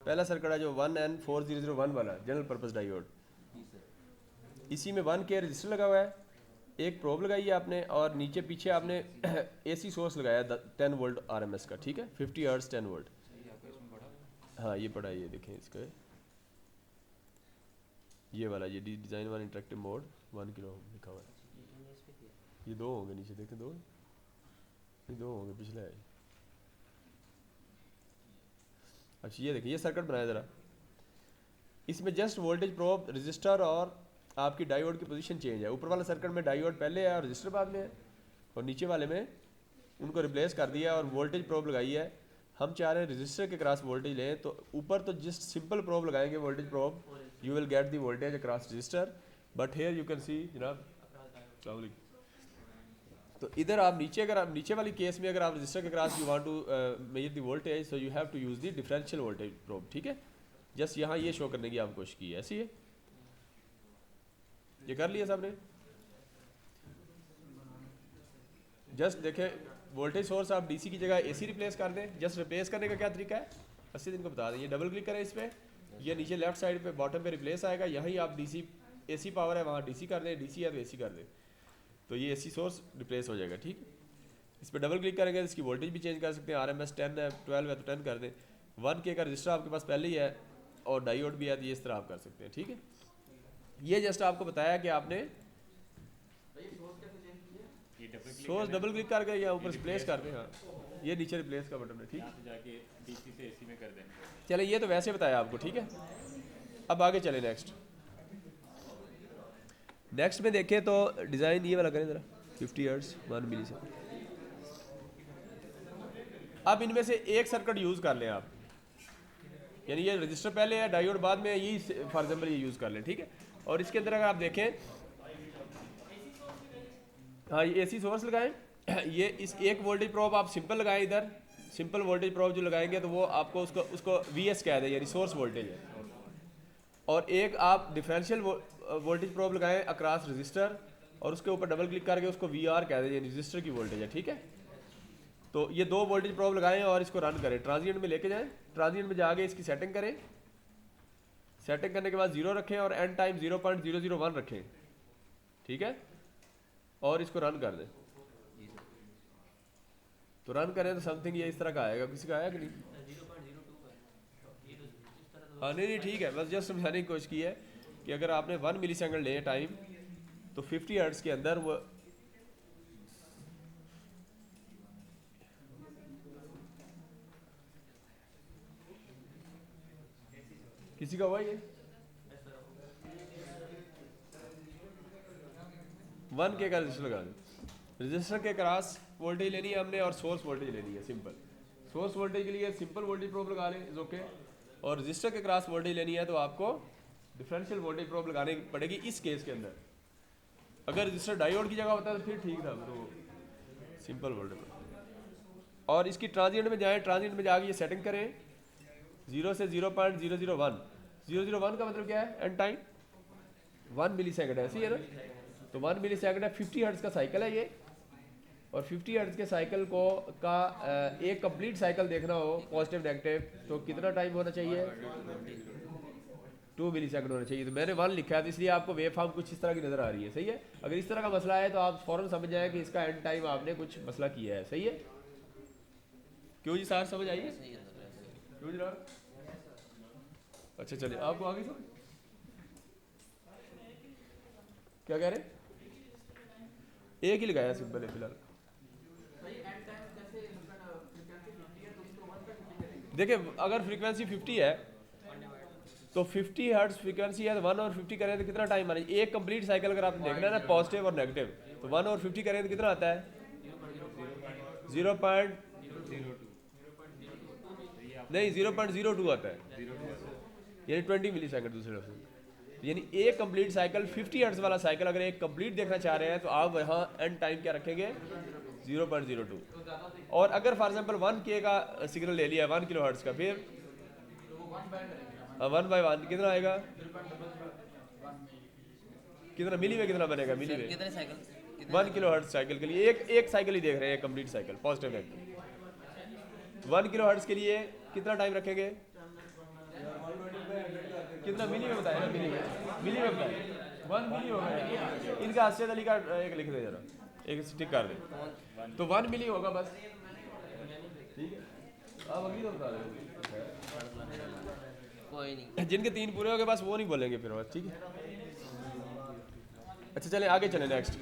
पहला सर्किट है जो 1N4001 वाला जनरल पर्पस डायोड, इसी में 1 के रजिस्टर लगा हुआ है, एक प्रोब लगाई है आपने और नीचे पीछे आपने एसी सोर्स लगाया 10 वोल्ट आरएमएस का, ठीक है, 50 हर्ट्ज 10 वोल्ट। हाँ ये पड़ा, ये देखें इसका, ये वाला, ये design one interactive mode 1 kilo लिखा हुआ है। ये दो होंगे नीचे, देखें दो, ये दो होंगे, पिछले है। अच्छा ये देखिए, ये सर्किट बनाया ज़रा, इसमें जस्ट वोल्टेज प्रोब, रजिस्टर और आपकी डायोड की पोजीशन चेंज है। ऊपर वाला सर्किट में डायोड पहले है और रजिस्टर बाद में है, और नीचे वाले में उनको रिप्लेस कर दिया और वोल्टेज प्रोब लगाई है। हम चाह रहे हैं रजिस्टर के क्रॉस वोल्टेज लें, तो ऊपर तो जस्ट सिंपल प्रोब लगाएंगे voltage probe, you will get the voltage across register, but here you can see जनाब। तो इधर आप नीचे, अगर आप नीचे वाली केस में अगर आप रजिस्टर के cross you want to measure the voltage, so you have to use the differential voltage probe, ठीक है। जस्ट यहाँ ये शो करने की आप कोशिश की है, ऐसी है। ये कर लिया सबने? जस्ट देखें, वोल्टेज सोर्स आप डीसी की जगह एसी रिप्लेस कर दें। जस्ट रिप्लेस करने का क्या तरीका है, अस्सी दिन को बता दें। ये डबल क्लिक करें इस पर, ये नीचे लेफ्ट साइड पे बॉटम पे रिप्लेस आएगा, यहीं आप डीसी, एसी पावर है वहाँ डीसी कर दें, डीसी है तो एसी कर दें, तो ये एसी सोर्स रिप्लेस हो जाएगा, ठीक। इस पर डबल क्लिक करेंगे, इसकी वोल्टेज भी चेंज कर सकते हैं, आरएमएस 10 है, 12 है तो 10 कर दें। 1 के का रजिस्टर आपके पास पहले ही है और डायोड भी है, तो ये इस तरह आप कर सकते हैं, ठीक है। ये जस्ट आपको बताया कि आपने सोर्स डबल क्लिक करके या ऊपर रिप्लेस कर दें। हाँ ये नीचे रिप्लेस का बटन है, ठीक है, जाके डीसी से एसी में कर दें। चले, ये तो वैसे बताया आपको, ठीक है। अब आगे चले नेक्स्ट में देखें तो डिज़ाइन ये वाला करें ज़रा, 50 हर्ट्ज 1 मिली से। अब इनमें से एक सर्किट यूज़ कर लें आप, यानी ये रजिस्टर पहले है, डायोड बाद में, यही फॉर एग्जाम्पल ये यूज़ कर लें, ठीक है। और इसके अंदर अगर आप देखें, हाँ ये एसी सोर्स लगाएं, ये इस एक वोल्टेज प्रोब आप सिंपल लगाएं, इधर सिंपल वोल्टेज प्रोब जो लगाएंगे तो वो आपको उसको वीएस कह दें, यानी सोर्स वोल्टेज है। और एक आप डिफरेंशियल वोल्टेज प्रोब लगाएं अक्रॉस रजिस्टर, और उसके ऊपर डबल क्लिक करके उसको वीआर कह दें, यानी रजिस्टर की वोल्टेज है, ठीक है। तो ये दो वोल्टेज प्रोब लगाएं और इसको रन करें, ट्रांजिएंट में लेके जाएं, ट्रांजिएंट में जाके इसकी सेटिंग करें, सेटिंग करने के बाद 0 रखें और एंड टाइम 0.001 रखें, ठीक है, और इसको रन कर दें। तो रन करें तो समथिंग ये इस तरह का आएगा, किसी का आया कि नहीं? हाँ नहीं ठीक है, बस जस्ट समझाने की कोशिश की है कि अगर आपने 1 मिली सेकंड ले टाइम, तो 50 हर्ट्ज के अंदर वो किसी का हुआ ये 1 के का रजिस्टर लगा दें। रजिस्टर के क्रॉस वोल्टेज लेनी है हमने और सोर्स वोल्टेज लेनी है सिंपल। सोर्स वोल्टेज के लिए सिंपल वोल्टेज प्रोब लगा लें, इज ओके। और रजिस्टर के क्रॉस वोल्टेज लेनी है तो आपको डिफरेंशियल वोल्टेज प्रोब लगाने पड़ेगी इस केस के अंदर। अगर रजिस्टर डायोड की जगह होता है तो फिर ठीक था, तो सिंपल वोल्टेज। और इसकी ट्रांजिएंट में जाएं, ट्रांजिएंट में जाके ये सेटिंग करें 0 से 0.001। 001 का मतलब क्या है, एंड टाइम 1 मिली सेकेंड है, ऐसी है ना। तो 1 मिली सेकेंड है, 50 हर्ट्ज का साइकिल है ये। और 50 हर्ट्ज के साइकिल को एक कंप्लीट साइकिल देखना हो पॉजिटिव नेगेटिव, तो कितना टाइम होना चाहिए, 2 मिली सेकेंड होना चाहिए। तो मैंने 1 लिखा है, तो इसलिए आपको वेव फॉर्म कुछ इस तरह की नज़र आ रही है, सही है। अगर इस तरह का मसला है तो आप फ़ौरन समझ जाएं कि इसका एंड टाइम आपने कुछ मसला किया है, सही है। क्यों जी सार समझ आइए, क्यों जी? अच्छा चलिए, आपको आगे समझ क्या कह रहे हैं? एक ही लगाया सिंपल है फिलहाल। देखिए अगर फ्रीक्वेंसी 50 है तो 50 हर्ट्ज फ्रीक्वेंसी है, तो 1 और 50 करें तो कितना टाइम आना चाहिए। एक कंप्लीट साइकिल अगर आपने देखना है ना पॉजिटिव और नेगेटिव, तो 1 और 50 करें तो कितना आता है, 0.02 नहीं 0.02 आता है, यानी 20 मिली सेकेंड दूसरे लफ्ज़। यानी एक कंप्लीट साइकिल 50 हर्ट्ज वाला साइकिल अगर एक कंप्लीट देखना चाह रहे हैं तो आप यहाँ एंड टाइम क्या रखेंगे, 0.02। और अगर फॉर एग्जांपल 1 के का सिग्नल ले लिया 1 किलो हर्ट्ज का, फिर 1/1 कितना आएगा, कितना मिली में कितना बनेगा, मिली में 1 किलो हर्ट्ज साइकिल के लिए एक साइकिल ही देख रहे हैं, complete cycle positive negative. 1 kilo hertz के लिए कितना टाइम रखेंगे, कितना मिली में बताया ना, मिली में बताया 1 मिली होगा यार। इनका असद अली का एक लिख दे जरा, एक स्टिक कर दे, तो 1 मिली होगा बस, ठीक है। आप अगली तो बता रहे कोई नहीं, जिनके 3 पूरे हो गए बस वो नहीं बोलेंगे फिर बस, ठीक है। अच्छा चलें आगे चलें, नेक्स्ट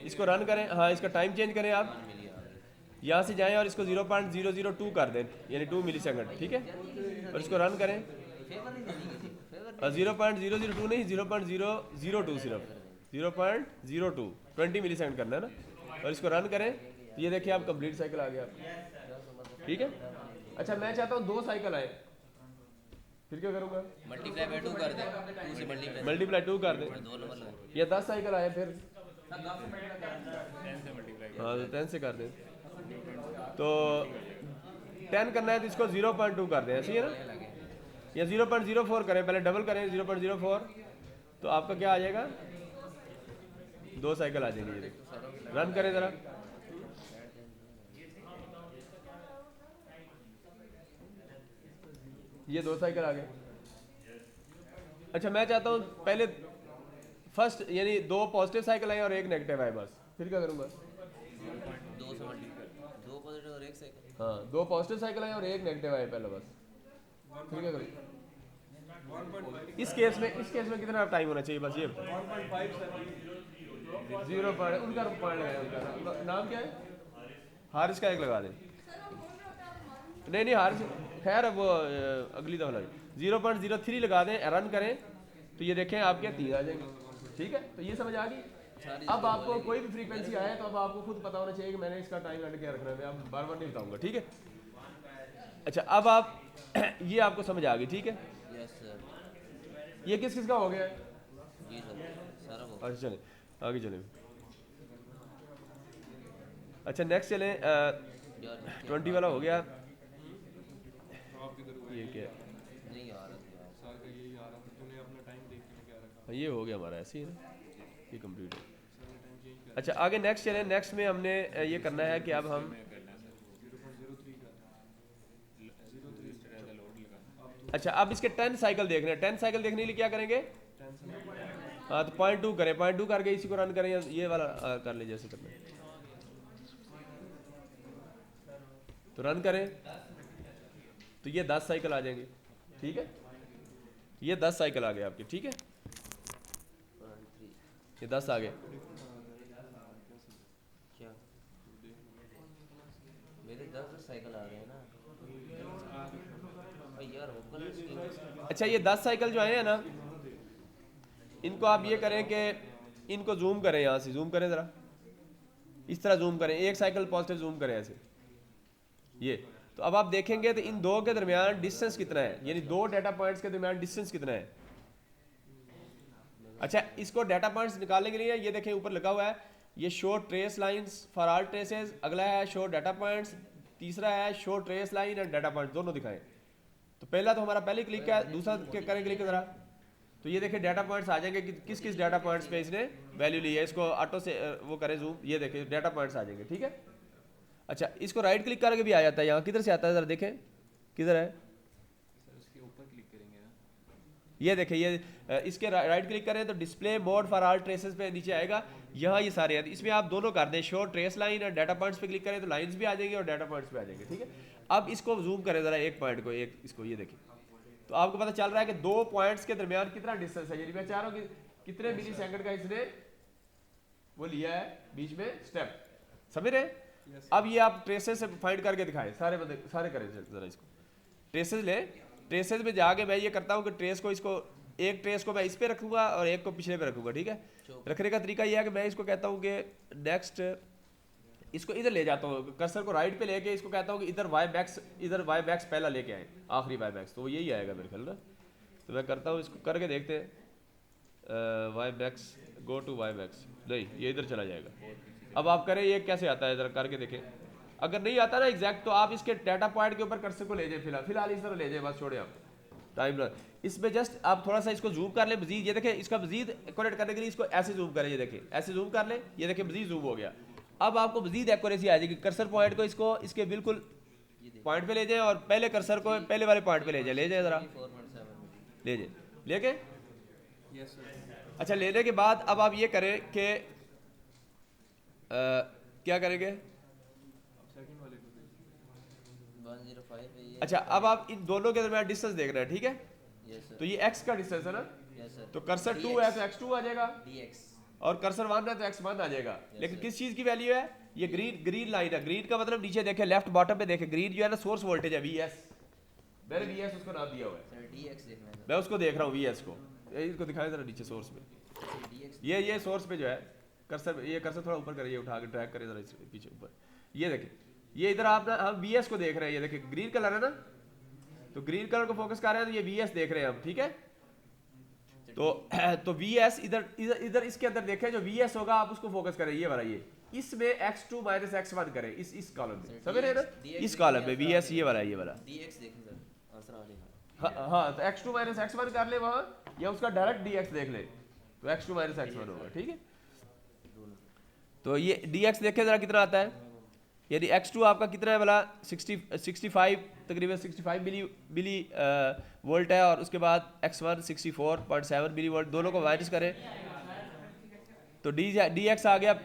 इसको रन करें। हाँ इसका टाइम चेंज करें आप, यहाँ से जाएं और इसको 0.002 कर दें, यानी 2 मिली सेकेंड, ठीक है। और इसको रन करें, फेवर नहीं देनी किसी को, फेवर 0.002 नहीं 0.002 सिर्फ 0.02 20 मिली सेकेंड करना है ना। और इसको रन करें तो ये देखिए आप कंप्लीट साइकिल आ गया आपका, ठीक है। अच्छा मैं चाहता हूँ 2 साइकिल आए, फिर क्या करूँगा, मल्टीप्लाई बाय 2 कर दे, 2 से मल्टीप्लाई 2 कर दें, 2 नंबर लगा, या 10 साइकिल आए फिर, 10 से मल्टीप्लाई हाँ तो 10 से कर दें। तो 10 करना है तो इसको 0.2 कर दें, ऐसे ही है ना, या 0.04 करें, पहले डबल करें 0.04, तो आपका क्या आ जाएगा, 2 साइकिल आ जाएंगे। ये रन करें ज़रा, ये 2 साइकिल आ गए। अच्छा मैं चाहता हूँ पहले फर्स्ट यानी 2 पॉजिटिव साइकिल आए और 1 नेगेटिव आए बस, फिर क्या करूँगा, 2 से मल्टीप्लाई 2 पॉजिटिव और 1 साइकिल, हाँ 2 पॉजिटिव साइकिल आए और 1 नेगेटिव आए पहले बस, फिर क्या करूँगा। इस केस में कितना टाइम होना चाहिए बस ये 0 पॉइंट, उनका पॉइंट है, उनका नाम क्या है, हारिस का 1 लगा दें, नहीं हारिस खैर वो अगली दफा लगे, 0.03 लगा दें, रन करें तो ये देखें आपके 3 आ जाएंगे, ठीक है। तो ये समझ आ गई। अब आपको कोई भी फ्रीक्वेंसी आए तो अब आपको खुद पता होना चाहिए कि मैंने इसका टाइम एंड क्या रखना है, मैं आप बार बार नहीं बताऊंगा, ठीक है। अच्छा अब आप ये आपको समझ आ गई, ठीक है। यस सर, ये किस किस का हो गया है, जी सर, सारा वो अच्छा चलें आगे चलें। अच्छा नेक्स्ट चलें, यार 20 वाला हो गया, ये क्या है, नहीं यार, हाँ, ये हो गया हमारा ऐसे ही ना, ये कंप्लीट है। अच्छा आगे नेक्स्ट चलें, नेक्स्ट में हमने ये करना है कि अब हम अच्छा अब इसके 10 साइकिल देखने हैं। 10 साइकिल देखने के लिए क्या करेंगे, हाँ तो 0.2 करें, 0.2 करके इसी को रन करें, या ये वाला कर ले जैसे करना है, तो रन करें तो ये 10 साइकिल आ जाएंगे, ठीक है। ये 10 साइकिल आ गए आपके, ठीक है, ये 10 आ गए। क्या मेरे 10 साइकिल आ गए हैं ना यार, वो कलर स्कीम। अच्छा ये 10 साइकिल जो आए हैं ना, इनको आप ये करें कि इनको जूम करें, यहाँ से जूम करें ज़रा, इस तरह जूम करें, एक साइकिल पॉजिटिव जूम करें ऐसे, ये तो अब आप देखेंगे तो इन 2 के दरमियान डिस्टेंस कितना है, यानी 2 डाटा पॉइंट्स के दरमियान डिस्टेंस कितना है। अच्छा इसको डाटा पॉइंट्स निकालने के लिए ये देखें ऊपर लिखा हुआ है, ये show trace lines for all traces, अगला है शो डाटा पॉइंट्स, तीसरा है show trace line and data points, दोनों दिखाएं। तो पहला तो हमारा पहले क्लिक है, दूसरा करें क्लिक ज़रा, तो ये देखिए डाटा पॉइंट्स आ जाएंगे कि किस किस डाटा पॉइंट्स पे इसने वैल्यू ली है, इसको ऑटो से वो करें जूम, ये देखिए डाटा पॉइंट्स आ जाएंगे, ठीक है। अच्छा इसको राइट क्लिक करके भी आ जाता है, यहाँ किधर से आता है ज़रा देखें, किधर है, उसके ऊपर क्लिक करेंगे ना, ये देखिए ये इसके राइट क्लिक करें तो display mode for all traces पे नीचे आएगा, यहाँ ये सारे हैं, इसमें आप दोनों कर दें, शो ट्रेस लाइन और डाटा पॉइंट्स पे क्लिक करें तो लाइंस भी आ जाएंगी और डाटा पॉइंट्स भी आ जाएंगे, ठीक है। अब इसको जूम करें ज़रा एक पॉइंट को, एक इसको, ये देखिए तो आपको पता चल रहा है कि 2 पॉइंट्स के दरमियान कितना डिस्टेंस है, यानी मैं चाह रहा हूँ कि कितने मिली सेकंड का इसने वो लिया है बीच में स्टेप, समझ रहे। अब ये आप ट्रेसेस से फाइंड करके दिखाएं, सारे बंदे सारे करें जरा, इसको ट्रेसेस ले, ट्रेसेस में जाके मैं ये करता हूँ कि ट्रेस को, इसको एक ट्रेस को मैं इस पे रखूंगा और एक को पिछले पे रखूंगा, ठीक है। रखने का तरीका ये है कि मैं इसको कहता हूँ कि नेक्स्ट, इसको इधर ले जाता हूँ, कर्सर को राइट पे लेके इसको कहता हूँ कि इधर वाई बैक्स पहला लेके आए, आखिरी वाई बैक्स, तो यही आएगा मेरे ख्याल ना। तो मैं करता हूँ, इसको करके देखते हैं, Y backs go to Y backs, नहीं ये इधर चला जाएगा। अब आप करें ये कैसे आता है, ज़रा करके देखें, अगर नहीं आता ना एग्जैक्ट तो आप इसके डाटा पॉइंट के ऊपर कर्सर को ले जाए, फिलहाल इस तरह ले जाए, बस छोड़े आप टाइम लग, इसमें जस्ट आप थोड़ा सा इसको जूम कर ले मजीद, ये देखें इसका मजीद एक्यूरेट करने के लिए इसको ऐसे जूम करें, ये देखें ऐसे जूम कर ले, ये देखें मजीद जूम हो गया। अब आपको मजीद एक्यूरेसी आ जाएगी, कर्सर पॉइंट को इसको इसके बिल्कुल पॉइंट पे ले जाए और पहले कर्सर को पहले वाले पॉइंट पे ले जाए ज़रा, ले जाए, लेके यस सर। अच्छा लेने के बाद अब आप ये करें कि क्या करेंगे? सेकंड वाले को 105 है ये। अच्छा अब आप इन दोनों के दरमियान डिस्टेंस देख रहे हैं, ठीक है? यस तो सर। ये x का डिस्टेंस है ना, यस सर। तो कर्सर 2 है तो x2 आ जाएगा, dx। और कर्सर 1 है तो x1 आ जाएगा। लेकिन sir. किस चीज़ की वैल्यू है? ये ग्रीन लाइन है। ग्रीन का मतलब नीचे देखें, लेफ्ट बॉटम पे देखें, ग्रीन जो है ना सोर्स वोल्टेज है Vs, मैंने Vs उसको नाम दिया हुआ है, सर dx देखना है मैं उसको देख रहा हूँ Vs को। इसको दिखाएं जरा नीचे सोर्स में, सर। dx ये सोर्स पे जो है कर्सर, ये कर्सर थोड़ा ऊपर करिए, उठा के ट्रैक करिए जरा इस पीछे ऊपर, ये देखें, ये इधर आप ना हम Vs को देख रहे हैं, ये देखें ग्रीन कलर है ना, तो ग्रीन कलर को फोकस कर रहे हैं तो ये Vs देख रहे हैं हम, ठीक है? तो Vs इधर इधर इधर इसके अंदर देखें, जो Vs होगा आप उसको फोकस करें, ये वाला, ये इसमें x2 माइनस x1 करें, इस कॉलम में, समझ रहे हैं ना? इस कॉलम में Vs ये वाला, ये वाला, dx देखें सर, आंसर आ जाएगा। हाँ तो x2 माइनस x1 कर ले वहाँ, या उसका डायरेक्ट dx देख ले, तो x2 माइनस x1 होगा, ठीक है? तो ये dx देखें जरा कितना आता है, यानी x2 आपका कितना है वाला 65 तकरीबन 65 मिली वोल्ट है, और उसके बाद x1 64.7 मिली वोल्ट, दोनों को माइनस करें तो dx आ गया।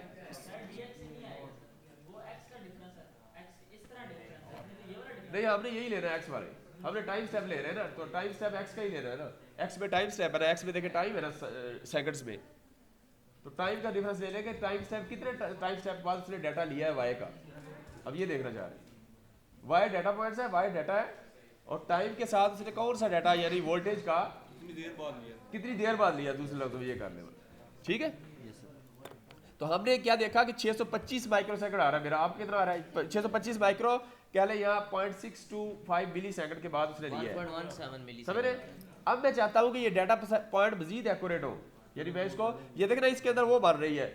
नहीं हमने यही लेना है x वाले, हमने टाइम स्टेप ले रहे हैं ना, तो टाइम स्टेप x का ही लेना है ना, x में टाइम स्टेप है ना, x में देखें टाइम है ना सेकंड्स में, तो टाइम का डिफरेंस ले लेंगे, टाइम स्टेप कितने टाइम स्टेप बाद उसने डाटा लिया है y का, अब ये देखना चाह रहे हैं, y डाटा पॉइंट्स है, y डाटा है, और टाइम के साथ उसने कौन सा डाटा यानी वोल्टेज का कितनी देर बाद लिया, दूसरे लोग तो ये कर ले, ठीक है? तो हमने क्या देखा कि 625 माइक्रो सेकंड आ रहा है मेरा, आप कितना आ रहा है? 625 माइक्रो कह ले, यहाँ 0.625 मिली सेकंड के बाद उसने लिया है, 1.17 मिली समझ रहे? अब मैं चाहता हूँ कि ये डाटा पॉइंट मजीद एक्यूरेट हो, यानी मैं इसको, ये देखना इसके अंदर वो बन रही है,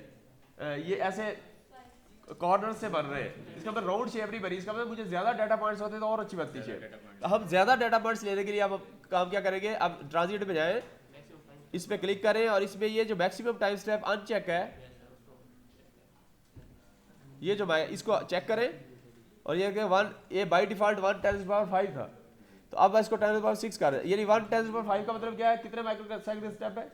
ये ऐसे कॉर्नर से बन रहे हैं, इसका मतलब राउंड शेप नहीं बनी, इसका मतलब मुझे ज्यादा डाटा पॉइंट्स होते तो और अच्छी बनती शेप। तो हम ज्यादा डाटा पॉइंट्स लेने के लिए अब काम क्या करेंगे, अब ट्रांजिट में जाएं, इस पे क्लिक करें, और इसमें ये जो मैक्सिमम टाइम स्टेप अनचेक है, ये जो इसको चेक करें, और ये कि 1 ये बाय डिफॉल्ट 1 10 पावर 5 था, तो अब इसको 10 पावर 6 कर रहे हैं, यानी 1 10 पावर 5 का मतलब क्या है, कितने माइक्रो सेकंड स्टेप है?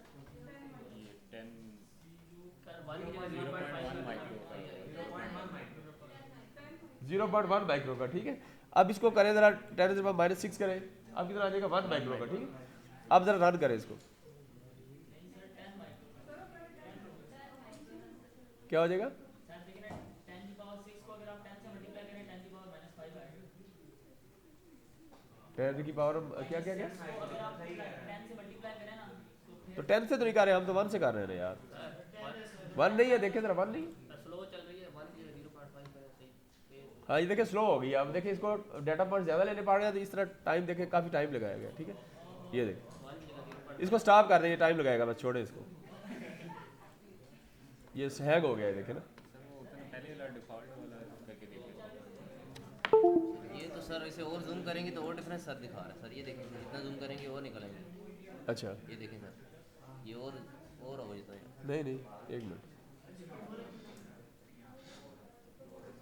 0.1 माइक्रो का, ठीक है? अब इसको करें जरा 10 माइनस 6 करें, अब कितना आ जाएगा 1 माइक्रो का, ठीक है? अब जरा रन करें इसको, क्या हो जाएगा? 10 की पावर क्या क्या क्या, तो 10 से तो नहीं कर रहे हम, तो 1 से कर रहे हैं ना यार, 1 नहीं है, देखें जरा 1 नहीं, हाँ ये देखिए स्लो हो गई। अब देखिए इसको डाटा पॉइंट ज़्यादा लेने पड़ रहे हैं, तो इस तरह टाइम देखिए काफ़ी टाइम लगाया गया, ठीक है? ये देखिए इसको स्टॉप कर रहे हैं, टाइम लगाएगा, बस छोड़े इसको, ये हैंग हो गया है, देखे ना? ये तो सर इसे और जूम करेंगे तो और डिफरेंस सर दिखा रहा है सर, ये देखें सर, जितना जूम करेंगे और निकलेंगे। अच्छा ये देखें सर, ये और होगा जितना है। नहीं एक मिनट,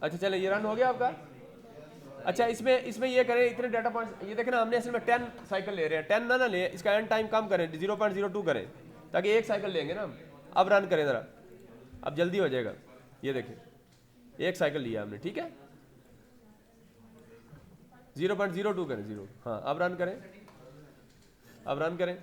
अच्छा चले ये रन हो गया आपका। अच्छा इसमें ये करें, इतने डाटा पॉइंट्स, ये देखें ना, हमने असल में 10 साइकिल ले रहे हैं, 10 ना ले, इसका एंड टाइम कम करें, 0.02 करें, ताकि एक साइकिल लेंगे ना हम। अब रन करें ज़रा, अब जल्दी हो जाएगा, ये देखें एक साइकिल लिया हमने, ठीक है? 0.02 करें, 0, हाँ अब रन करें, अब रन करें,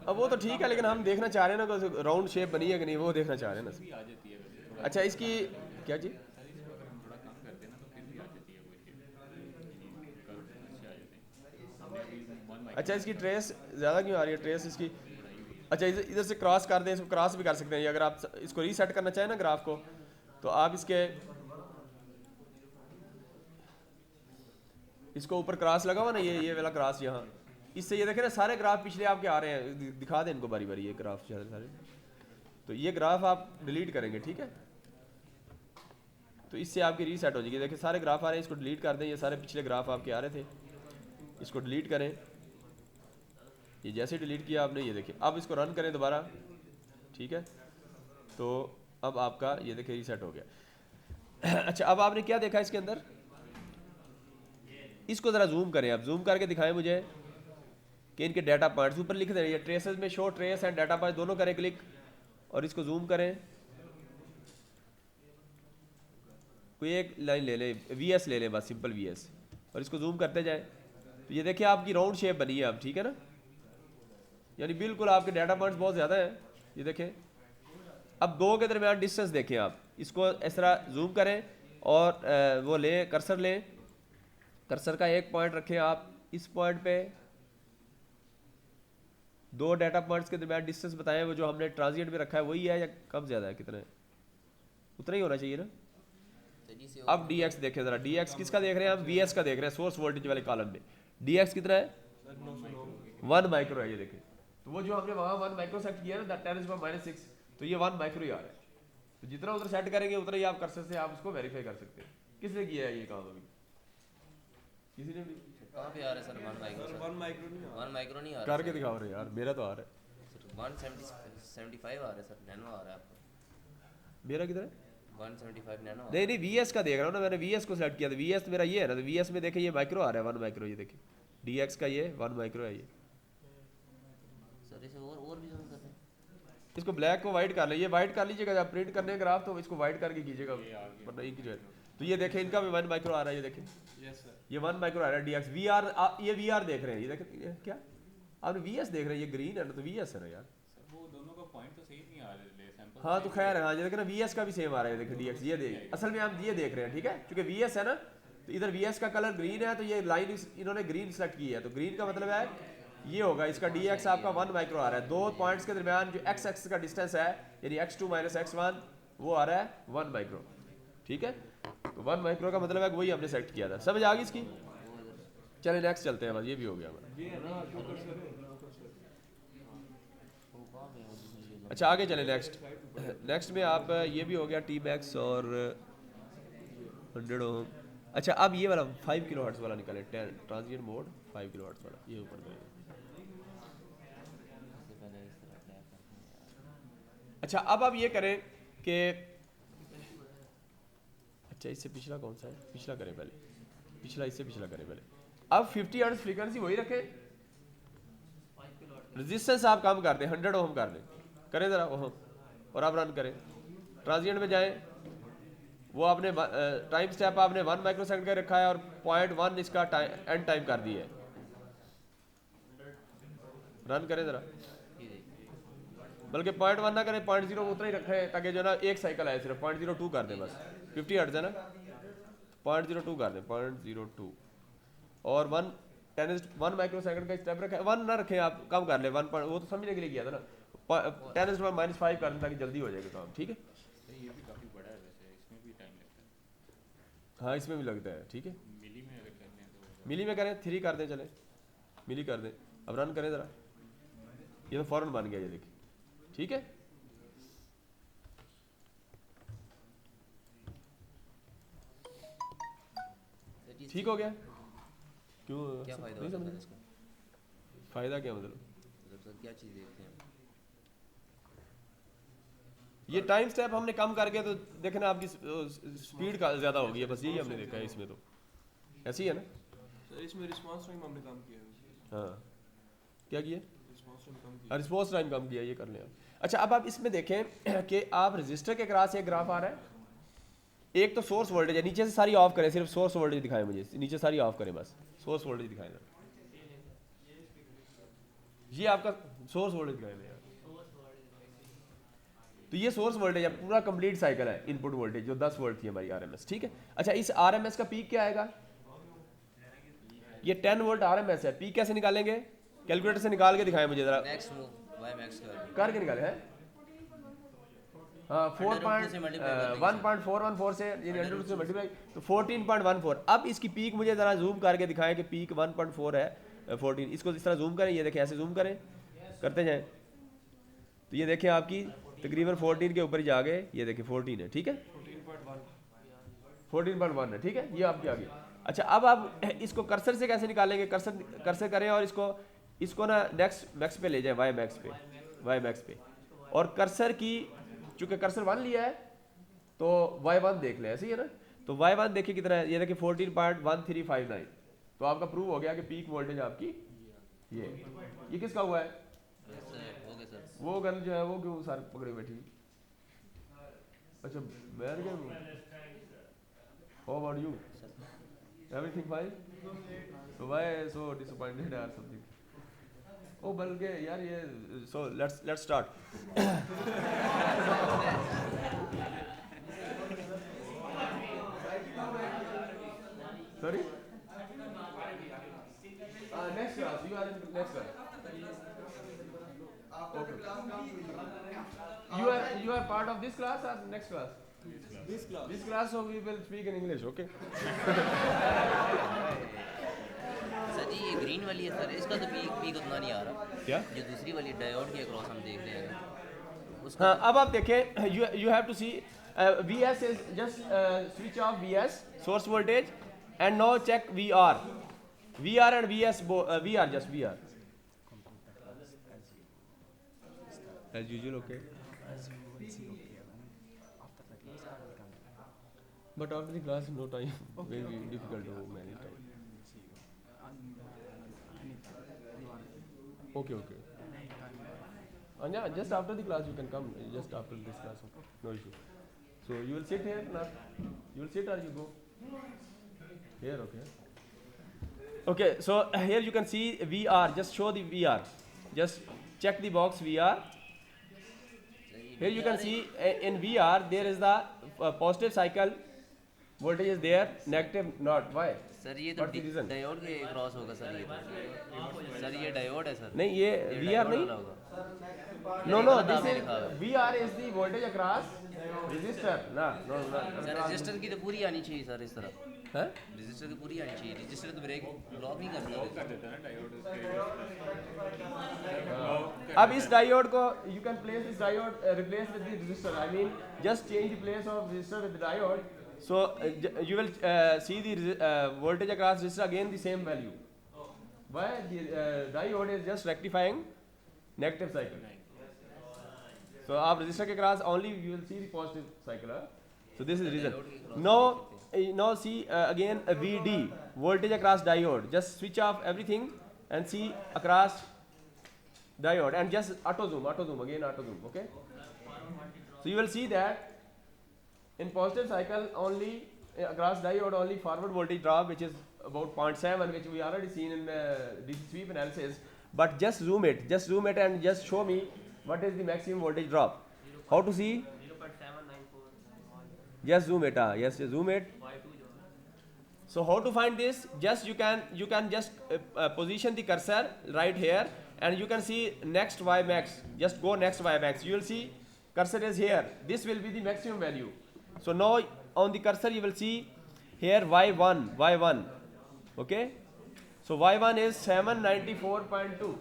अब वो तो ठीक है, लेकिन हम देखना चाह रहे हैं ना कि राउंड शेप बनी है कि नहीं, वो देखना चाह रहे हैं ना। अच्छा इसकी क्या जी, अच्छा इसकी ट्रेस ज़्यादा क्यों आ रही है, ट्रेस इसकी, अच्छा इधर से क्रॉस कर दें, इसको क्रॉस भी कर सकते हैं, अगर आप इसको रीसेट करना चाहें ना ग्राफ को, तो आप इसको ऊपर क्रॉस लगा हुआ ना, ये वाला क्रॉस यहाँ, इससे ये देखें ना सारे ग्राफ पिछले आपके आ रहे हैं, दिखा दें इनको बारी बारी ये ग्राफ सारे, तो ये ग्राफ आप डिलीट करेंगे, ठीक है? तो इससे आपकी रीसेट हो जाएगी, देखिए सारे ग्राफ आ रहे हैं, इसको डिलीट कर दें, ये सारे पिछले ग्राफ आपके आ रहे थे, इसको डिलीट करें, ये जैसे डिलीट किया आपने, ये देखिए अब इसको रन करें दोबारा, ठीक है? तो अब आपका ये देखिए रीसेट हो गया। अच्छा अब आपने क्या देखा इसके अंदर, इसको ज़रा जूम करें, आप जूम करके दिखाएं मुझे कि इनके डाटा पॉइंट्स ऊपर लिख दें, ये ट्रेसेस में show trace and data point दोनों करें क्लिक और इसको जूम करें। कोई एक लाइन ले लें, VS ले लें बस, सिंपल VS, और इसको जूम करते जाएं तो ये देखिए आपकी राउंड शेप बनी है अब, ठीक है ना, यानी बिल्कुल आपके डाटा पॉइंट्स बहुत ज़्यादा हैं। ये देखें अब दो के दरमियान डिस्टेंस देखें, आप इसको इस तरह जूम करें और वो लें, कर्सर लें, कर्सर का एक पॉइंट रखें आप इस पॉइंट पे, दो डाटा पॉइंट्स के दरमियान डिस्टेंस बताएं, वो जो हमने ट्रांजिएंट में रखा है वही है या कम ज़्यादा है, कितना है, उतना ही होना चाहिए ना। अब DX देखें ज़रा, DX किसका देख रहे हैं हम, VS का देख रहे हैं, सोर्स वोल्टेज वाले कॉलम में। DX कितना है, 1 माइक्रो है, ये देखें। तो वो जो हमने वहाँ 1 माइक्रो सेट किया ना, 10⁻⁻⁶, तो ये 1 माइक्रो ही आ रहा है। तो जितना उधर सेट करेंगे उतना ही आप कर्सर से आप उसको वेरीफाई कर सकते हैं। किसने किया है ये काम अभी, किसी ने भी कहाँ पे आ रहा है सर 1 माइक्रो? 1 माइक्रो नहीं आ रहा करके दिखाओ रहे यार, मेरा तो आ रहा है, 175 आ रहा है सर, नैनो आ रहा है आपका। मेरा किधर है, 175 नैनो। नहीं नहीं VS का देख रहा हूँ ना, मैंने VS को सेलेक्ट किया था, VS मेरा ये है ना, तो VS में देखें ये माइक्रो आ रहा है 1 माइक्रो, ये देखिए DX का ये 1 माइक्रो है ये। सर इसे और भी जूम कर दें। इसको ब्लैक को वाइट कर लीजिए, वाइट कर लीजिएगा जब प्रिंट करने ग्राफ तो इसको वाइट करके कीजिएगा, वरना एक ही जो है। तो ये देखें इनका भी 1 माइक्रो आ रहा है, ये देखें ये 1 माइक्रो आ रहा है DX। ये VR देख रहे हैं, ये देखें क्या आपने VS देख रहे हैं, ये ग्रीन है ना, तो VS है ना यार, वो दोनों का पॉइंट तो सही नहीं आ रहे सैंपल। हाँ तो खैर हाँ, ये देखें ना VS का भी सेम आ रहा है, देखिए DX ये देख, असल में हम ये देख रहे हैं, ठीक है, क्योंकि VS है ना, तो इधर VS का कलर ग्रीन है, तो ये लाइन इन्होंने ग्रीन सेलेक्ट की है, तो ग्रीन का मतलब है ये होगा, इसका DX आपका 1 माइक्रो आ रहा है। दो पॉइंट्स के दरमियान जो X एक्सिस का डिस्टेंस है, यानी X2 - X1, वो आ रहा है 1 माइक्रो, ठीक है। तो 1 माइक्रो का मतलब है वही हमने सेलेक्ट किया था, समझ आ गई इसकी। चलिए नेक्स्ट चलते हैं, बस ये भी हो गया हमारा। अच्छा आगे चले नेक्स्ट में आप ये भी हो गया T-Max और 100 ओम। अच्छा अब ये वाला 5 किलो हर्ट्ज वाला निकाले, ट्रांजिएंट मोड 5 किलो हर्ट्ज वाला, ये ऊपर करेंगे। अच्छा अब आप ये करें कि, अच्छा इससे पिछला कौन सा है, पिछला करें पहले, पिछला इससे पिछला करें पहले। अब 50 हर्ट्ज फ्रीक्वेंसी वही रखें, रेजिस्टेंस आप कम कर दें, 100 ओम कर दें, करें ज़रा ओम, और आप रन करें, ट्रांजिएंट में जाएं, वो आपने टाइम स्टेप आपने 1 माइक्रो सेकंड का रखा है और 0.1 इसका एंड टाइम कर दिया है, रन करें ज़रा, बल्कि 0.1 ना करें, 0.0 उतना ही रखें ताकि जो ना एक साइकिल आए, सिर्फ 0.02 कर दें बस, 50 हर्ट्ज है ना, 0.02 कर दें, 0.02 और 1 माइक्रो सेकंड का स्टेप रखें, 1 ना रखें आप, कम कर लें 1, वो तो समझने के लिए किया था ना, 10⁻⁻5 कर दें ताकि जल्दी हो जाएगा काम, ठीक है। ये भी काफी बड़ा है वैसे, इसमें भी टाइम लगता है। हाँ इसमें भी लगता है, ठीक है, मिली में अगर करते हैं तो मिली में करें, 3 कर दें, चले मिली कर दें, अब रन करें ज़रा, ये तो फ़ौरन बन गया, ये देखिए, ठीक है। ठीक हो गया, क्यों क्या फायदा नहीं होता समझ, है इसका? फ़ायदा क्या मतलब, मतलब सर क्या चीज़ देखते हैं? ये टाइम स्टेप हमने कम करके तो देखना आपकी स्पीड का ज़्यादा होगी, बस यही हमने देखा है इसमें, तो ऐसी है ना सर इसमें रिस्पांस टाइम हमने कम किया है। हाँ क्या किया, रिस्पांस टाइम कम किया। रिस्पॉन्स टाइम कम किया, ये कर लें आप। अच्छा अब आप इसमें देखें कि आप रजिस्टर के क्रॉस एक ग्राफ आ रहा है, एक तो सोर्स वोल्टेज है, नीचे से सारी ऑफ करें, सिर्फ सोर्स वोल्टेज दिखाएं मुझे, नीचे सारी ऑफ करें बस, सोर्स वोल्टेज दिखाएं ना, ये आपका सोर्स वोल्टेज दिखाएं यार, तो ये सोर्स वोल्टेज है, पूरा कंप्लीट साइकिल है, इनपुट वोल्टेज जो 10 वोल्ट थी हमारी RMS, ठीक है। अच्छा इस RMS का पीक क्या आएगा, ये 10 वोल्ट RMS है, पीक कैसे निकालेंगे, कैलकुलेटर से निकाल के दिखाएं मुझे जरा, नेक्स्ट मूव वाई मैक्स करके निकाले हैं, हाँ 1.414 से से मल्टीप्लाई, तो 14.14। अब इसकी पीक मुझे ज़रा जूम करके दिखाएं कि पीक 1.4 है, 14, इसको इस तरह जूम करें, ये देखें ऐसे जूम करें, करते जाएं, तो ये देखें आपकी तकरीबन 14 के ऊपर ही जा गए, ये देखें 14 है, ठीक है, 14.1 है, ठीक है, ये आपकी आ गई। अच्छा अब आप इसको कर्सर से कैसे निकालेंगे, कर्सर करें और इसको ना नेक्स्ट मैक्स पे ले जाएं, वाई मैक्स पे, और कर्सर की चूंकि कर्सर 1 लिया है तो y1 देख ले, ऐसे ही है ना। तो y1 देखिए कितना है, ये देखिए 14.1359। तो आपका प्रूव हो गया कि पीक वोल्टेज आपकी ये किसका हुआ है? हो गया सर। वो गर्ल जो है वो क्यों सर पकड़े बैठी? अच्छा मैं क्या, how about you, everything fine? So why so disappointed or something? Oh बल्कि यार ये so let's start. Sorry? Next class. You are in next class. Okay. You are part of this class or next class? This class. This class, so we will speak in English. Okay. Sir ji ये green वाली है sir, इसका तो peak उतना नहीं आ रहा। क्या? जो दूसरी वाली डायोड की अक्रॉस हम देख रहे हैं उसका। हाँ, अब आप देखें, you have to see VS is just switch off VS source voltage and now check VR and VS VR just VR as usual. Okay, but after the class no time, very difficult to manage time. Okay. Yeah, just after the class you can come, just after this class, okay? No issue. So you will sit here now, you will sit or you go here? Okay, so here you can see VR, just show the VR, just check the box VR. Here you can see in VR there is the positive cycle voltage is there, negative not. Why? Sir ये तो What the reason? Diode के cross होगा sir, ये तो sir ये diode है sir. नहीं ये VR डायोड नहीं, वाला होगा। no पता this आपने is लिखा है। VR is the voltage across resistor no sir register की तो पूरी आनी चाहिए सर, इस तरह है। रजिस्टर की पूरी आनी चाहिए। रजिस्टर तो ब्रेक ब्लॉक नहीं करता। ब्लॉक कर देता है ना डायोड अब इस डायोड को you can place this diode replace with the resistor. I mean just change the place of resistor with the diode. So you will see the voltage across resistor again the same value. Why? The diode is just rectifying negative cycle. So आप resistor के across only you will see the positive cycle. So this is reason. Now see again VD voltage across diode. Just switch off everything and see across diode and just auto zoom again, auto zoom. Okay, so you will see that in positive cycle only across diode only forward voltage drop, which is about 0.7, which we already seen in DC sweep analysis. But just zoom it and just show me what is the maximum voltage drop. How to see? 0.794. Just zoom it. Yes, zoom it. So how to find this? Just you can just position the cursor right here and you can see next Y max. Just go next Y max. You will see cursor is here. This will be the maximum value. So now on the cursor you will see here Y1. Okay. So Y1 is 794.2.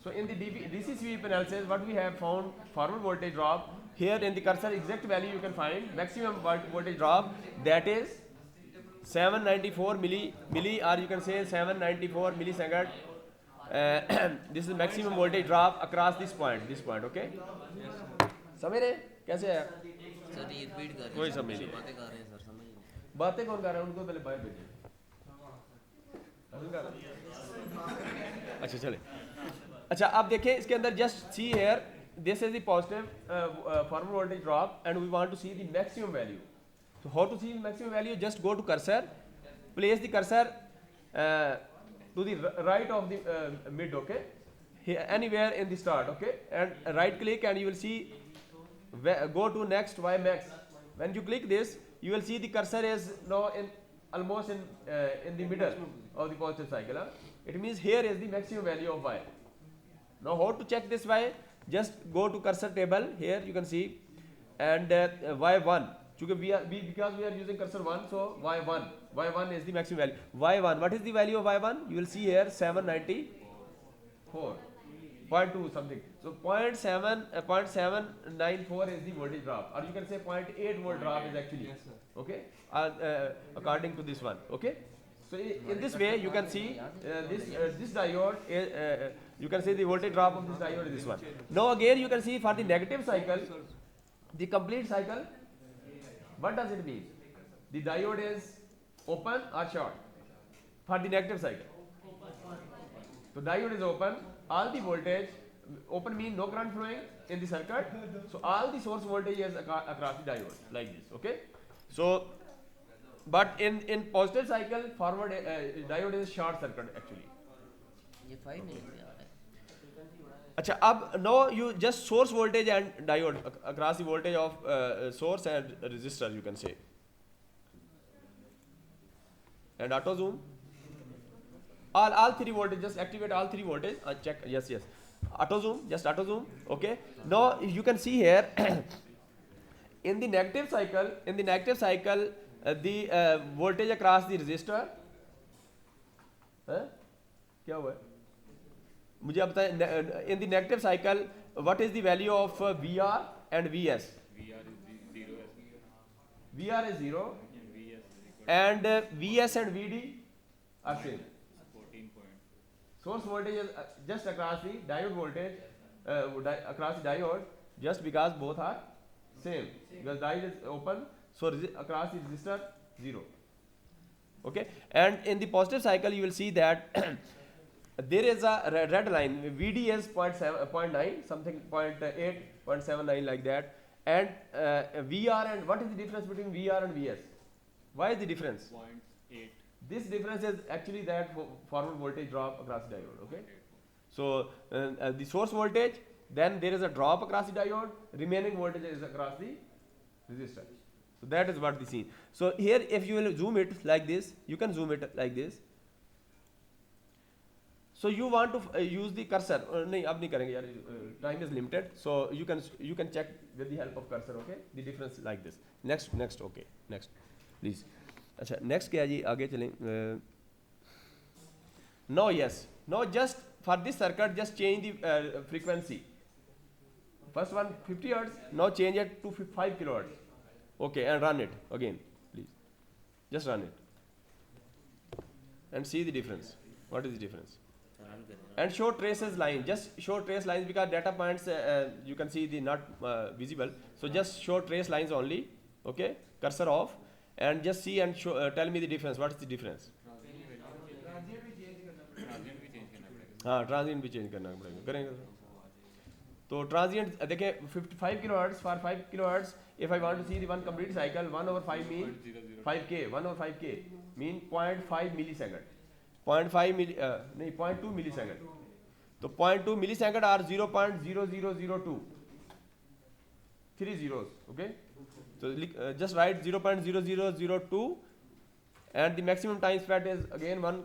So in the DC sweep analysis, what we have found forward voltage drop. Here in the cursor exact value you can find maximum voltage drop, that is 794 milli or you can say 794 millisecond. This is maximum voltage drop across this point. Okay. समझ रहे कैसे है? Sir ये repeat कर रहे हैं, कोई समझ नहीं। बातें कर रहे हैं सर, समझ नहीं। बातें कौन कर रहा है? उनको पहले बाहर भेजिए। अच्छा चले। अच्छा अब देखें इसके अंदर just see here, this is the positive forward voltage drop and we want to see the maximum value. So how to see the maximum value? Just go to cursor, place the cursor to the right of the mid, okay? Here, anywhere in the start, okay? And right click and you will see, go to next Y max. When you click this, you will see the cursor is now almost in the middle of the positive cycle. It means here is the maximum value of Y. Now how to check this Y? Just go to cursor table. Here you can see, and Y1. Because we are using cursor 1, so Y1 is the maximum value. Y1, what is the value of Y1? You will see here 794.2 something. So 0.794 is the voltage drop, or you can say 0.8 volt drop is actually, okay, according to this one. Okay, so in this way you can see this diode You can see the voltage drop of this diode is this one. Now again you can see for the negative cycle, the complete cycle, what does it mean? The diode is open or short for the negative cycle. So diode is open, all the voltage, open means no current flowing in the circuit, so all the source voltage is across the diode like this, okay. So but in positive cycle forward diode is short circuit actually. ये 5 नहीं है यार. अच्छा, अब now you just source voltage and diode across the voltage of source and resistor you can say, and auto zoom all three voltage, just activate all three voltage, check, yes, auto zoom, just auto zoom, okay. Now you can see here in the negative cycle the voltage across the resistor, क्या हुआ है मुझे आप बताएं, in the negative cycle what is the value of VR and VS? VR is 0 and VS and VD are same. 14 point. Source voltage is just across the diode voltage, across the diode, just because both are same, because diode is open, so across the resistor 0, okay. And in the positive cycle you will see that there is a red line, VD is 0.9 something, 0.8, 0.79 like that, and VR, and what is the difference between VR and VS? Why is the difference? 0.8. This difference is actually that forward voltage drop across the diode, okay. So the source voltage, then there is a drop across the diode, remaining voltage is across the resistor. So that is what the scene. So here if you will zoom it like this, you can zoom it like this. So you want to use the cursor, नहीं अब नहीं करेंगे यार, time is limited, so you can check with the help of cursor, okay, the difference like this. Next, okay, next please. अच्छा, next क्या है जी, आगे चलें. Now yes, now just for this circuit just change the frequency. First one 50 Hz, now change it to 5 kilohertz, okay, and run it again please, just run it and see the difference. What is the difference? And show traces line, just show trace lines, because data points you can see the not visible, so just show trace lines only, okay, cursor off, and just see and show, tell me the difference. What is the difference? हाँ, transient भी change करना पड़ेगा, करेंगे तो transient देखें 55 kilohertz for 5 kilohertz. If I want to see the one complete cycle, 1/5 mean 5k, 1/5k mean 0.5 millisecond, 0.2 millisecond. तो 0.2 millisecond are 0.0002, 3 zeros, okay. So just write 0.0002, and the maximum time span is again 1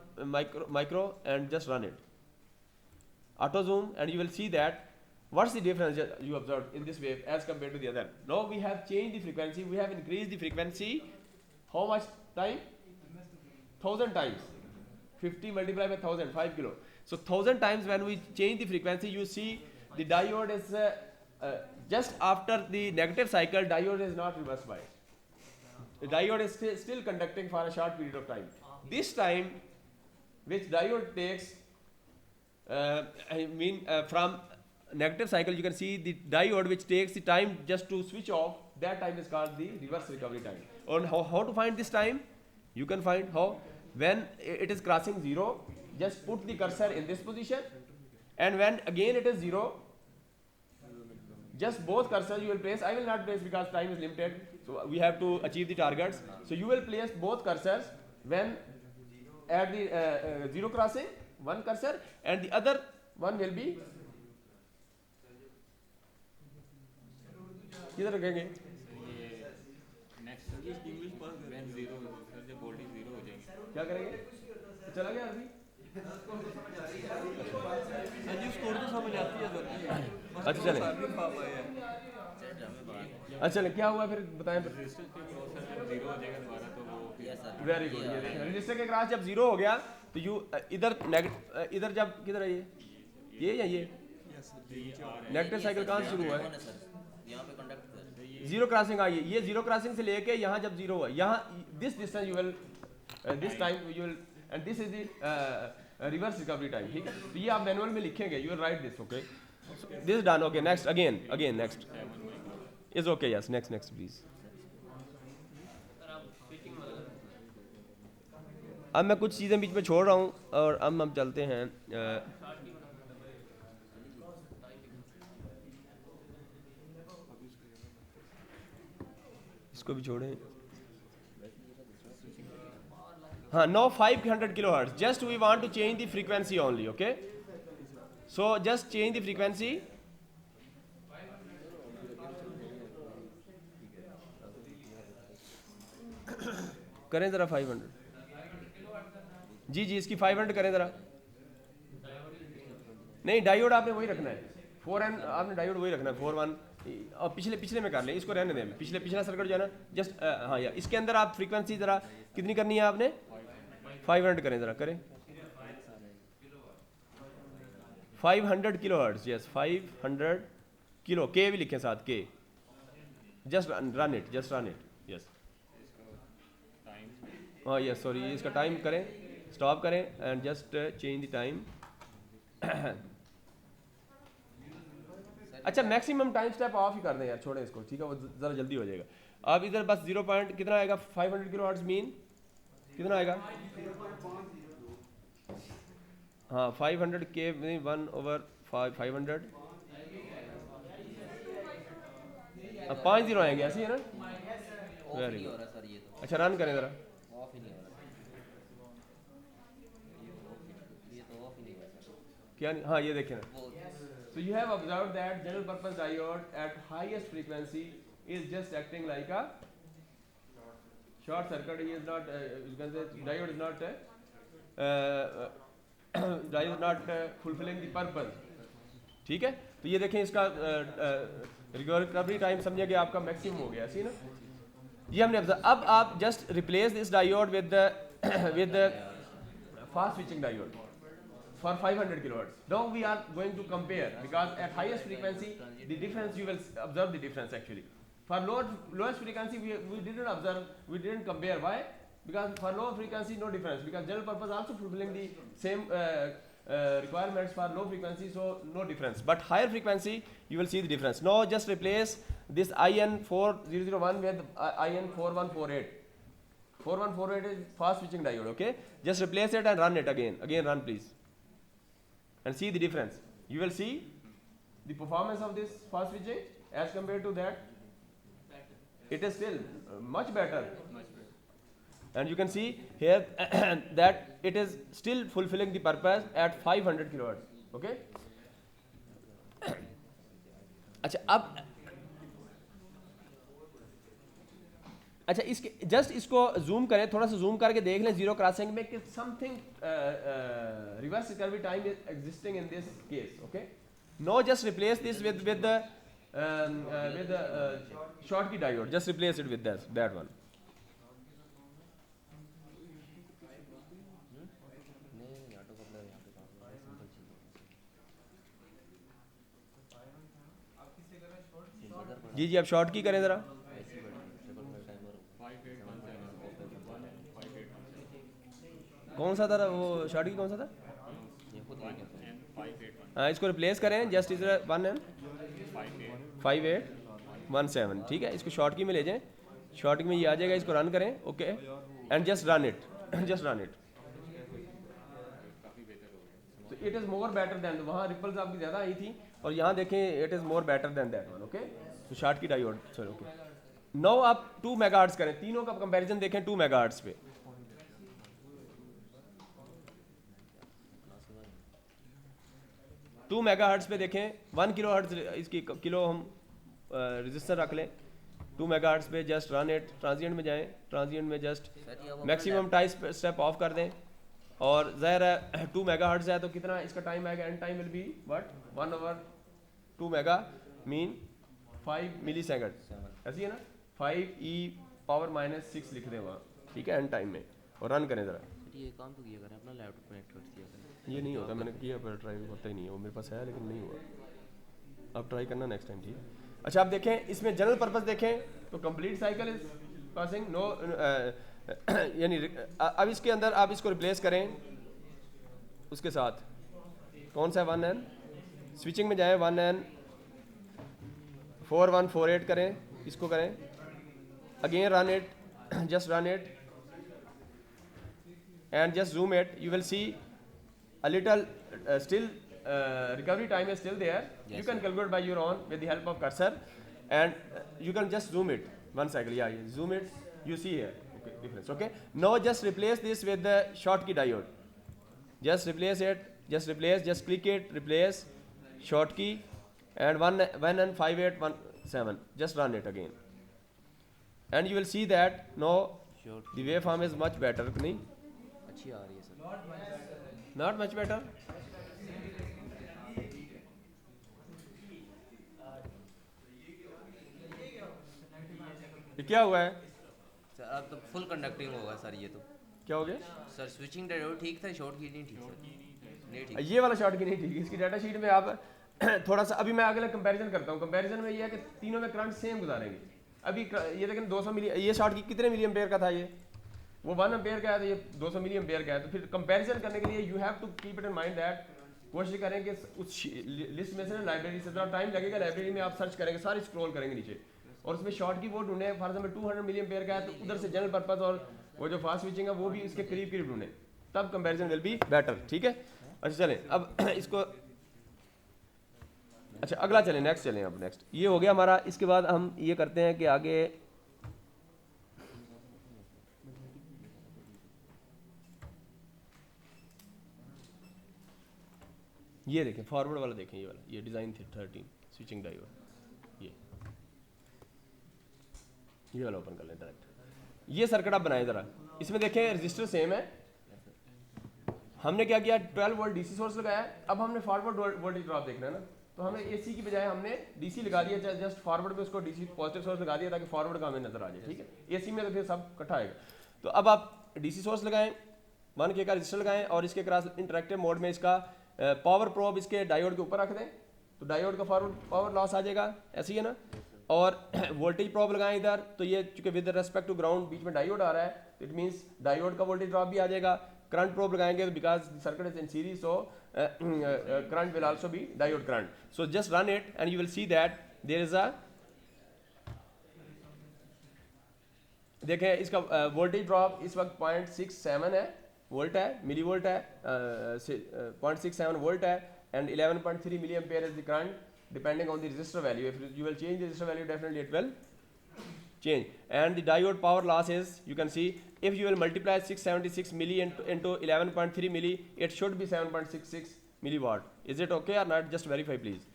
micro, and just run it. Auto zoom, and you will see that what's the difference you observed in this wave as compared to the other. Now we have changed the frequency, we have increased the frequency. How much time? 1000 times. 50 multiplied by 1000, 5 kilo. So 1000 times when we change the frequency, you see the diode is just after the negative cycle, diode is not reversed by. The diode is still conducting for a short period of time. This time, which diode takes, from negative cycle, you can see the diode which takes the time just to switch off, that time is called the reverse recovery time. And how to find this time? You can find how, when it is crossing 0, just put the cursor in this position, and when again it is 0, just both cursors you will place. I will not place because time is limited, so we have to achieve the targets. So you will place both cursors when at the 0 crossing, one cursor, and the other one will be किधर रखेंगे? Next when 0 जब voltage 0 हो जाएंगे क्या करेंगे? चला गया अभी? जी स्कोर तो समझ आती है सर. अच्छा चले. अच्छा चले, क्या हुआ फिर बताएं. रजिस्टर के क्रॉस जब 0 हो जाएगा दोबारा तो वो वेरी गुड. ये देखें, रजिस्टर के क्रॉस जब 0 हो गया तो यू इधर इधर जब किधर है ये या ये नेगेटिव साइकिल कहाँ से शुरू हुआ है? यहाँ पे कंडक्ट कर 0 क्रॉसिंग आई है. ये 0 क्रॉसिंग से लेके यहाँ जब 0 हुआ, यहाँ this distance you will this time you will, and this is the reverse recovery time, ठीक है। तो ये आप मैनुअल में लिखेंगे, you will write this, okay, this done, okay. Next again next is okay, yes, next please. अब मैं कुछ चीज़ें बीच में छोड़ रहा हूँ और अब हम चलते हैं इसको भी छोड़ें। हाँ, no 500 kilohertz, just we want to change the frequency only, okay. So just change the frequency. करें ज़रा 500, जी इसकी 500 करें ज़रा। नहीं, डायोड आपने वही रखना है, 4N आपने डायोड वही रखना है, 4-1। और पिछले में कर लें, इसको रहने दें, पिछला सर्किट जो है ना, जस्ट हाँ यार, इसके अंदर आप फ्रीक्वेंसी ज़रा कितनी करनी है आपने, 500 करें ज़रा, करें 500 किलो हर्ट्ज, यस 500 किलो, के भी लिखें साथ, के, जस्ट रन इट, यस। हाँ यस, सॉरी, इसका टाइम करें, स्टॉप करें and just change the time. अच्छा, मैक्सिमम टाइम स्टेप ऑफ ही कर दें यार, छोड़ें इसको, ठीक है, वो ज़रा जल्दी हो जाएगा। अब इधर बस 0 पॉइंट कितना आएगा, 500 किलो हर्ट्ज मीन कितना आएगा, हाँ 500 के 1/500, 5 0 आएंगे, ऐसे ही है ना, वेरी गुड। सर ये तो अच्छा, रन करें ज़रा, ऑफ ही नहीं हो रहा, ये तो ऑफ ही नहीं हो रहा क्या नहीं, हाँ ये देखें ना। वो। So you have observed that general purpose diode at highest frequency is just acting like a short circuit. He is not, you can say diode is not diode is not fulfilling the purpose. ठीक है, तो ये देखें इसका recovery time समझिए कि आपका maximum हो गया, सी ना, ये हमने observe। अब आप just replace this diode with the fast switching diode for 500 kilohertz. Now we are going to compare, because at highest frequency the difference, you will observe the difference actually. For lowest frequency we didn't observe, we didn't compare. Why? Because for low frequency no difference, because general purpose also fulfilling the same requirements for low frequency, so no difference. But higher frequency you will see the difference. Now just replace this IN4001 with IN4148. 4148 is fast switching diode, okay. Just replace it and run it again run please, and see the difference. You will see the performance of this fast switching as compared to that. It is still much better, and you can see here that it is still fulfilling the purpose at 500 kilohertz, okay. अच्छा, अब अच्छा, इसके just इसको zoom करें, थोड़ा सा zoom करके देख लें जीरो क्रॉसिंग में कि something reverse recovery time is existing in this case, okay. No, just replace this with Schottky diode, just replace it with that one. जी अब शॉर्ट की करें ज़रा, कौन सा था वो शॉर्ट की, कौन सा था, हाँ इसको रिप्लेस करें, जस्ट इज 1N5817, ठीक है। इसको शॉर्ट की में ले जाएं, शॉर्ट की में ये आ जाएगा, इसको रन करें, okay, and just run it, तो it is more better than, वहाँ रिपल्स आपकी ज़्यादा आई थी और यहाँ देखें it is more better than that one, okay. तो Schottky diode, sir okay. Now आप 2 मेगाहर्ट्ज़ करें, तीनों का कंपैरिजन देखें 2 मेगाहर्ट्ज़ पे। टू मेगाहर्ट्ज़ पे देखें, 1 किलो हर्ट्ज़ इसकी किलो हम रजिस्टर रख लें, 2 मेगाहर्ट्ज़ पे जस्ट रन इट, ट्रांजिएंट में जाएं, ट्रांजिएंट में just maximum time step of कर दें, और ज़ाहिर है 2 मेगाहर्ट्ज़ है तो कितना इसका टाइम आएगा, and time will be what 1/2 mega mean 5 millisecond, ऐसी है ना, 5e⁻⁶ लिख दें वहाँ, ठीक है, एंड टाइम में, और रन करें ज़रा। ये काम तो किया करें, अपना लैपटॉप कनेक्ट कर दिया करें। ये नहीं होता, मैंने किया पर ट्राई होता ही नहीं है, वो मेरे पास है लेकिन नहीं हुआ, अब ट्राई करना नेक्स्ट टाइम, ठीक है। अच्छा, आप देखें इसमें जनरल पर्पस देखें तो complete cycle is passing, no यानी अब इसके अंदर आप इसको रिप्लेस करें, उसके साथ कौन सा है 1N, स्विचिंग में जाएं 1N 4148 करें, इसको करें, again run it, just run it and just zoom it, you will see a little still recovery time is still there. Yes, You can sir. calculate by your own with the help of cursor, and you can just zoom it one cycle. Yeah, zoom it, you see here, okay, difference. Okay, now just replace this with the Schottky diode. Just replace it, just click it, replace Schottky, and 1N5817, just run it again, and you will see that now Short the waveform is much better. नहीं? अच्छी आ रही है sir. Not much better. ये क्या हुआ है? Sir अब तो फुल कंडक्टिंग होगा सर ये तो। क्या हो गया? सर स्विचिंग डायोड ठीक था, शॉर्ट की नहीं ठीक सर। नहीं ठीक। ये वाला शॉर्ट की नहीं ठीक, इसकी डाटा शीट में आप थोड़ा सा, अभी मैं अगला कंपैरिजन करता हूँ। कंपैरिजन में ये है कि तीनों में करंट सेम गुजारेंगे। अभी ये लेकिन 200 मिली, ये शॉर्ट की कितने मिली एम्पेयर का था? ये वो 1 एम्पेयर का है, तो ये 200 मिली एम्पेयर का है। तो फिर कंपैरिजन करने के लिए you have to keep it in mind that, कोशिश करें कि उस लिस्ट में से ना लाइब्रेरी से थोड़ा टाइम लगेगा, लाइब्रेरी में आप सर्च करेंगे, सारी स्क्रॉल करेंगे नीचे, और उसमें शॉर्ट की वो ढूंढे। फॉर एग्जाम्पल 200 मिली एम्पेयर का है, तो उधर से जनरल पर्पज और वो जो फास्ट स्विचिंग है वो भी इसके करीब करीब ढूंढे, तब कंपैरिजन विल बी बेटर। ठीक है, अच्छा चलें अब इसको, अच्छा अगला चलें, नेक्स्ट चलें। अब नेक्स्ट ये हो गया हमारा। इसके बाद हम ये करते हैं कि आगे ये देखें, फॉरवर्ड वाला देखें, ये वाला, ये डिज़ाइन थे 13 स्विचिंग डायोड, ये वाला ओपन कर लें डायरेक्ट। ये सर्किट आप बनाएं ज़रा, इसमें देखें रजिस्टर सेम है। हमने क्या किया, 12 वोल्ट डीसी सोर्स लगाया। अब हमने फॉरवर्ड वोल्टेज ड्रॉप देखना है ना, तो हमें एसी की बजाय हमने डीसी लगा दिया, जस्ट फॉरवर्ड में उसको डीसी पॉजिटिव सोर्स लगा दिया ताकि फॉरवर्ड का हमें नजर आ जाए। ठीक है, एसी में तो फिर सब इकट्ठा आएगा। तो अब आप डीसी सोर्स लगाएं, 1 के का रजिस्टर लगाएं, और इसके क्रॉस इंटरेक्टिव मोड में इसका पावर प्रोब इसके डायोड के ऊपर रख दें, तो डायोड का फॉरवर्ड पावर लॉस आ जाएगा, ऐसे ही है ना। और वोल्टेज प्रोब लगाएं इधर, तो ये चूंकि विद रेस्पेक्ट टू ग्राउंड बीच में डायोड आ रहा है, इट मींस डायोड का वोल्टेज ड्रॉप भी आ जाएगा। करंट प्रोब लगाएंगे तो because circuit is in series, so current will also be diode current. So just run it and you will see that there is a, देखें इसका voltage drop इस वक्त 0.67 है, वोल्ट है, मिली वोल्ट है, 0.67 volt है, and 11.3 milli ampere is the current depending on the resistor value. If you will change the resistor value, definitely it will change. And the diode power loss is, you can see, if you will multiply 676 milli into 11.3 milli, it should be 7.66 milliwatt. Is it okay or not? Just verify please.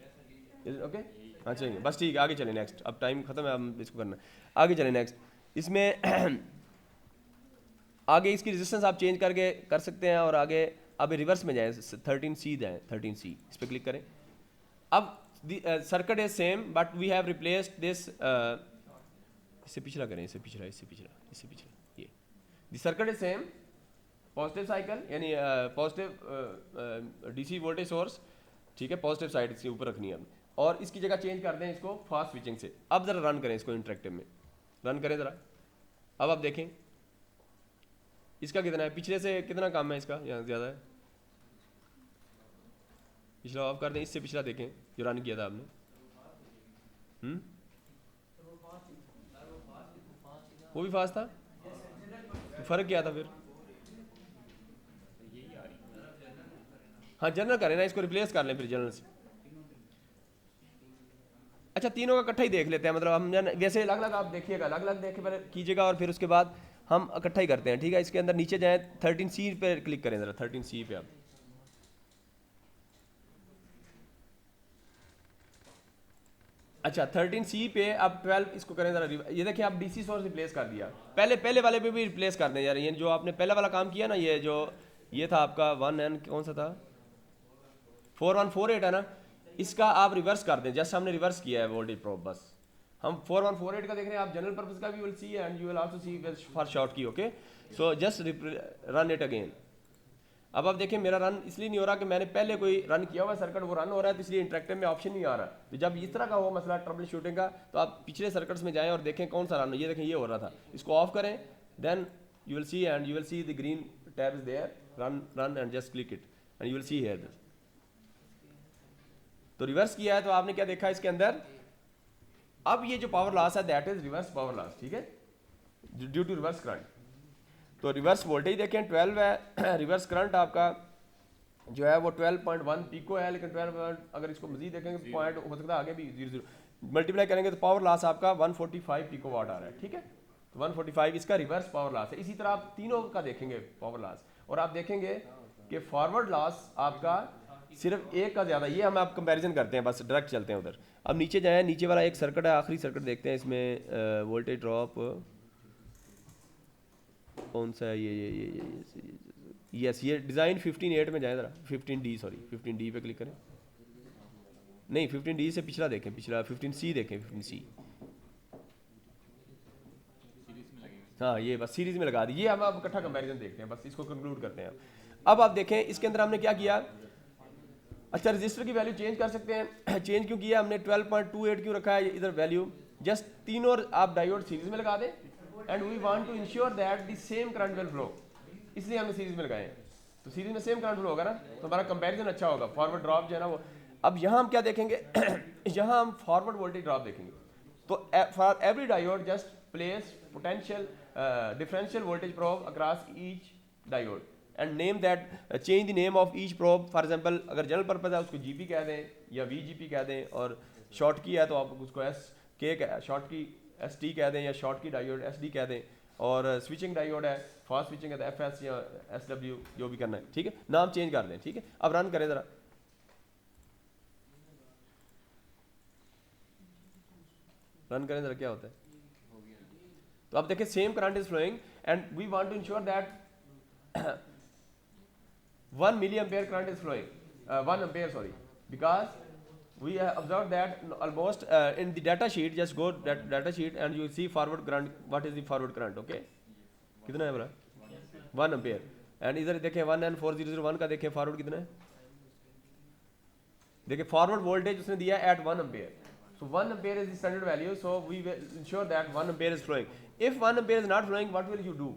Is it okay? हाँ चलेंगे, बस ठीक है, आगे चलें next. अब time खत्म है, हम इसको करना है, आगे चलें नेक्स्ट। इसमें आगे इसकी रेजिस्टेंस आप चेंज करके कर सकते हैं, और आगे अब रिवर्स में जाएं, 13C जाएं, 13C इस पर क्लिक करें। अब the circuit is same but we have replaced this इससे पिछला करें, इससे पिछला, ये the circuit is same, positive cycle यानी पॉजिटिव डीसी वोल्टेज सोर्स, ठीक है, पॉजिटिव साइड इसके ऊपर रखनी है हमने, और इसकी जगह चेंज कर दें इसको फास्ट स्विचिंग से। अब जरा रन करें इसको, इंटरेक्टिव में रन करें जरा। अब आप देखें इसका कितना है, पिछले से कितना कम है इसका, यहाँ ज़्यादा है। पिछला ऑफ कर दें, इससे पिछला देखें जो रन किया था आपने। वो भी फास्ट था, तो फर्क क्या था फिर? हाँ जनरल करें ना, इसको रिप्लेस कर लें फिर जनरल से। अच्छा तीनों का इकट्ठा ही देख लेते हैं, मतलब हम वैसे अलग अलग आप देखिएगा, अलग अलग देख पर कीजिएगा, और फिर उसके बाद हम इकट्ठा ही करते हैं। ठीक है, इसके अंदर नीचे जाएं, 13C पे क्लिक करें जरा, 13C पे आप। अच्छा 13C पे अब 12 इसको करें जरा। ये देखिए आप डीसी सोर्स रिप्लेस कर दिया, पहले वाले पे भी रिप्लेस कर दें यार। ये जो आपने पहले वाला काम किया ना, ये जो ये था आपका 1N कौन सा था, 4148 है ना, इसका आप रिवर्स कर दें, जस्ट हमने रिवर्स किया है वोल्टेज प्रोब। बस हम 4148 का देख रहे हैं, आप जनरल पर्पस का भी will see and you will also see for Schottky. Okay, so just run it again. अब आप देखें मेरा रन इसलिए नहीं हो रहा कि मैंने पहले कोई रन किया हुआ सर्किट वो रन हो रहा है, तो इसलिए इंटरेक्टिव में ऑप्शन नहीं आ रहा। तो जब इस तरह का हो मसला ट्रबल शूटिंग का, तो आप पिछले सर्किट्स में जाएं और देखें कौन सा रन हो। ये देखें ये हो रहा था, इसको ऑफ करें, then you will see and you will see the green tab is there, run and just click it. And you will see here. तो रिवर्स किया है तो आपने क्या देखा इसके अंदर, अब ये जो पावर लॉस है that is reverse power loss, ठीक है, ड्यू टू रिवर्स करंट। तो रिवर्स वोल्टेज देखें 12 है, रिवर्स करंट आपका जो है वो 12.1 पिको है, लेकिन 12 अगर इसको मजीद देखेंगे पॉइंट हो सकता है आगे भी 00 मल्टीप्लाई करेंगे तो पावर लॉस आपका 145 पिको वाट आ रहा है, ठीक है। तो 145 इसका रिवर्स पावर लॉस है। इसी तरह आप तीनों का देखेंगे पावर लॉस, और आप देखेंगे कि फॉरवर्ड लॉस आपका सिर्फ एक का ज़्यादा, ये हम आप कंपैरिजन करते हैं, बस डायरेक्ट चलते हैं उधर। अब नीचे जाएँ, नीचे वाला एक सर्किट है, आखिरी सर्किट देखते हैं इसमें वोल्टेज ड्रॉप कौन सा है, ये यस ये डिज़ाइन 15.8 में जाए ज़रा, 15D सॉरी 15D पे क्लिक करें, नहीं 15D से पिछला देखें, पिछला 15C देखें, 15C हाँ ये बस सीरीज में लगा दी। ये हम अब इकट्ठा कंपैरिजन देखते हैं, बस इसको कंक्लूड करते हैं। अब आप देखें इसके अंदर हमने क्या किया, अच्छा रजिस्टर की वैल्यू चेंज कर सकते हैं। चेंज क्यों किया हमने, 12.28 क्यों रखा है इधर वैल्यू, जस्ट तीनों आप डायोड सीरीज में लगा दें and we want to ensure that the same current will flow, इसलिए हमने सीरीज में लगाए हैं। तो सीरीज में सेम करंट फ्लो होगा ना, तो हमारा कंपैरिजन अच्छा होगा, फॉरवर्ड ड्रॉप जो है ना वो। अब यहाँ हम क्या देखेंगे यहाँ हम फॉरवर्ड वोल्टेज ड्रॉप देखेंगे। तो for every diode just place potential differential voltage probe across each diode and name that, change the name of each probe. For example अगर जनरल पर्पज है उसको जीपी कह दें या वीजीपी कह दें, और शॉर्ट की है तो आप उसको एस के शॉर्ट की एसटी कह दें, या शॉर्ट की डायोड एसडी कह दें, और स्विचिंग डायोड है फास्ट स्विचिंग है तो एफएस या एसडब्ल्यू जो भी करना है, ठीक है, नाम चेंज कर दें, ठीक है। अब रन करें ज़रा, रन करें ज़रा क्या होता है। तो अब देखिए same current is flowing and we want to ensure that 1 milliampere current is flowing, 1 ampere sorry, because we have observed that almost in the data sheet, just go that data sheet and you see forward current, what is the forward current, okay, कितना है बड़ा 1 ampere, and इधर देखें 1N4001 का देखें forward कितना है, देखिए फॉरवर्ड वोल्टेज उसने दिया eight 1 ampere, so 1 ampere is the standard value, so we will ensure that 1 ampere is flowing. If 1 ampere is not flowing, what will you do?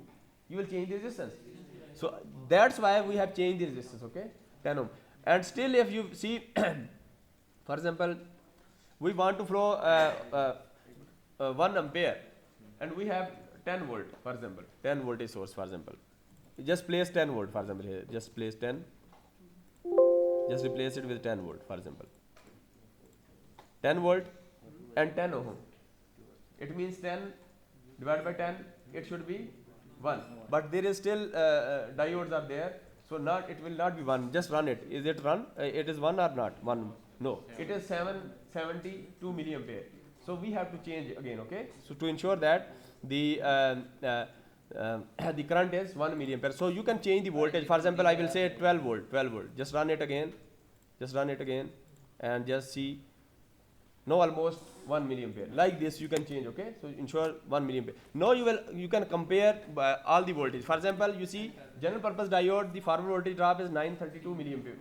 You will change the resistance. So that's why we have changed the resistance, okay, 10 ohm. And still if you see for example we want to flow 1 ampere and we have 10 volt, for example 10 voltage source, for example just place 10 volt, for example here just place 10, just replace it with 10 volt, for example 10 volt and 10 ohm, it means 10 divided by 10, it should be 1, but there is still diodes are there, so not, it will not be 1, just run it, is it run, it is 1 or not 1, no, it is 772 milliampere, so we have to change again, okay. So to ensure that the the current is 1 milliampere, so you can change the voltage. For example I will say 12 volt, just run it again, and just see, no, almost 1 milliampere, like this you can change, okay. So ensure 1 milliampere. Now you can compare all the voltage. For example you see general purpose diode, the forward voltage drop is 932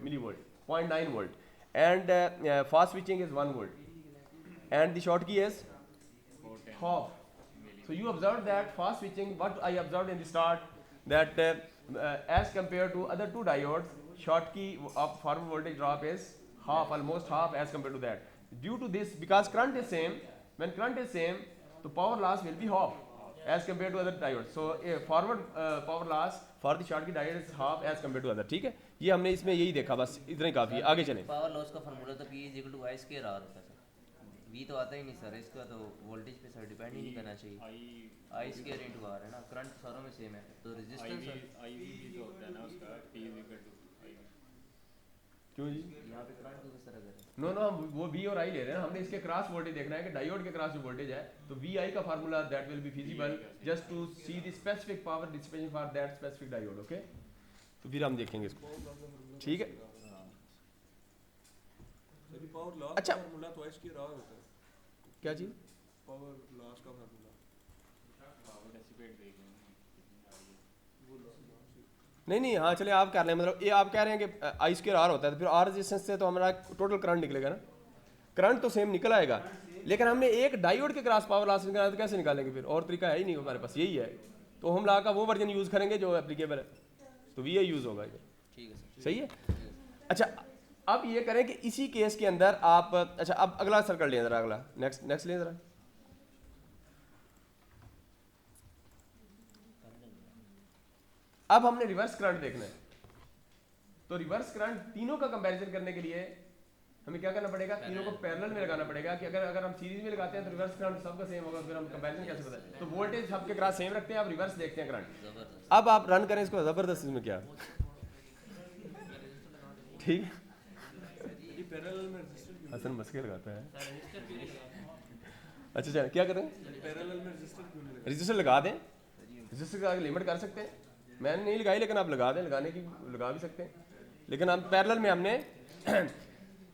millivolt, 0.9 volt, and fast switching is 1 volt, and the short key is half. So you observed that fast switching, what I observed in the start, that as compared to other two diodes, short key of forward voltage drop is half, almost half as compared to that. Due to this, because current is same, when current is same, the power loss will be half as compared to other diodes. So forward power loss for the short key diode is half as compared to other, ठीक है। ये हमने इसमें यही देखा, बस इतना ही काफ़ी है, आगे चलें। पावर लॉस का फार्मूला तो P is equal to I square R होता है सर, V तो आता ही नहीं सर, इसका तो वोल्टेज पे सर डिपेंड ही नहीं करना चाहिए, I स्क्वायर इनटू R है ना, करंट सारों में सेम है, तो रेजिस्टेंस I भी जो होता है ना उसका P is equal to I, क्यों जी, यहाँ पे करंट को किस तरह करें, नो नो हम वो V और I ले रहे हैं, हमने इसके क्रॉस वोल्टेज देखना है कि डायोड के क्रॉस जो वोल्टेज है, तो VI का formula that will be feasible just to see the specific power dissipation for that specific diode, okay. तो फिर हम देखेंगे इसको, ठीक है। पावर लॉस अच्छा। का फार्मूला तो इसकी राह होता है, क्या चीज़, पावर लॉस का फार्मूला पावर डेसिपेट देख लेंगे नहीं हाँ चले आप कर लें, मतलब ये आप कह रहे हैं कि आई स्क्वायर आर होता है, तो फिर आर रेजिस्टेंस से तो हमारा टोटल करंट निकलेगा ना, करंट तो सेम निकल आएगा, लेकिन हमने एक डायोड के क्रॉस पावर लॉस निकाला तो कैसे निकालेंगे, फिर और तरीका है ही नहीं हमारे पास, यही है। तो हम ला का वो वर्जन यूज़ करेंगे जो एप्लीकेबल है, तो वी यूज़ होगा, ठीक है सर, सही है। अच्छा अब ये करें कि इसी केस के अंदर आप, अच्छा अब अगला सर्कल लें जरा, अगला नेक्स्ट लें जरा। अब हमने रिवर्स करंट देखना है, तो रिवर्स करंट तीनों का कंपैरिजन करने के लिए हमें क्या करना पड़ेगा, तीनों को पैरेलल में लगाना पड़ेगा कि अगर हम सीरीज में लगाते हैं तो रिवर्स करंट सबका सेम होगा, फिर हम कंपैरिजन कैसे बताएं। तो वोल्टेज सबके क्रॉस सेम रखते हैं, अब रिवर्स देखते हैं करंट। अब आप रन करें इसको, जबरदस्त इसमें क्या ठीक है, ये पैरेलल में रजिस्टर क्यों, हसन मस्के लगाता है। अच्छा चल क्या करें, पैरेलल में रजिस्टर क्यों नहीं लगा? रजिस्टर लगा दें, रजिस्टर का लिमिट कर सकते हैं, मैंने नहीं लगाई लेकिन आप लगा दें, लगाने की लगा भी सकते हैं, लेकिन हम पैरेलल में हमने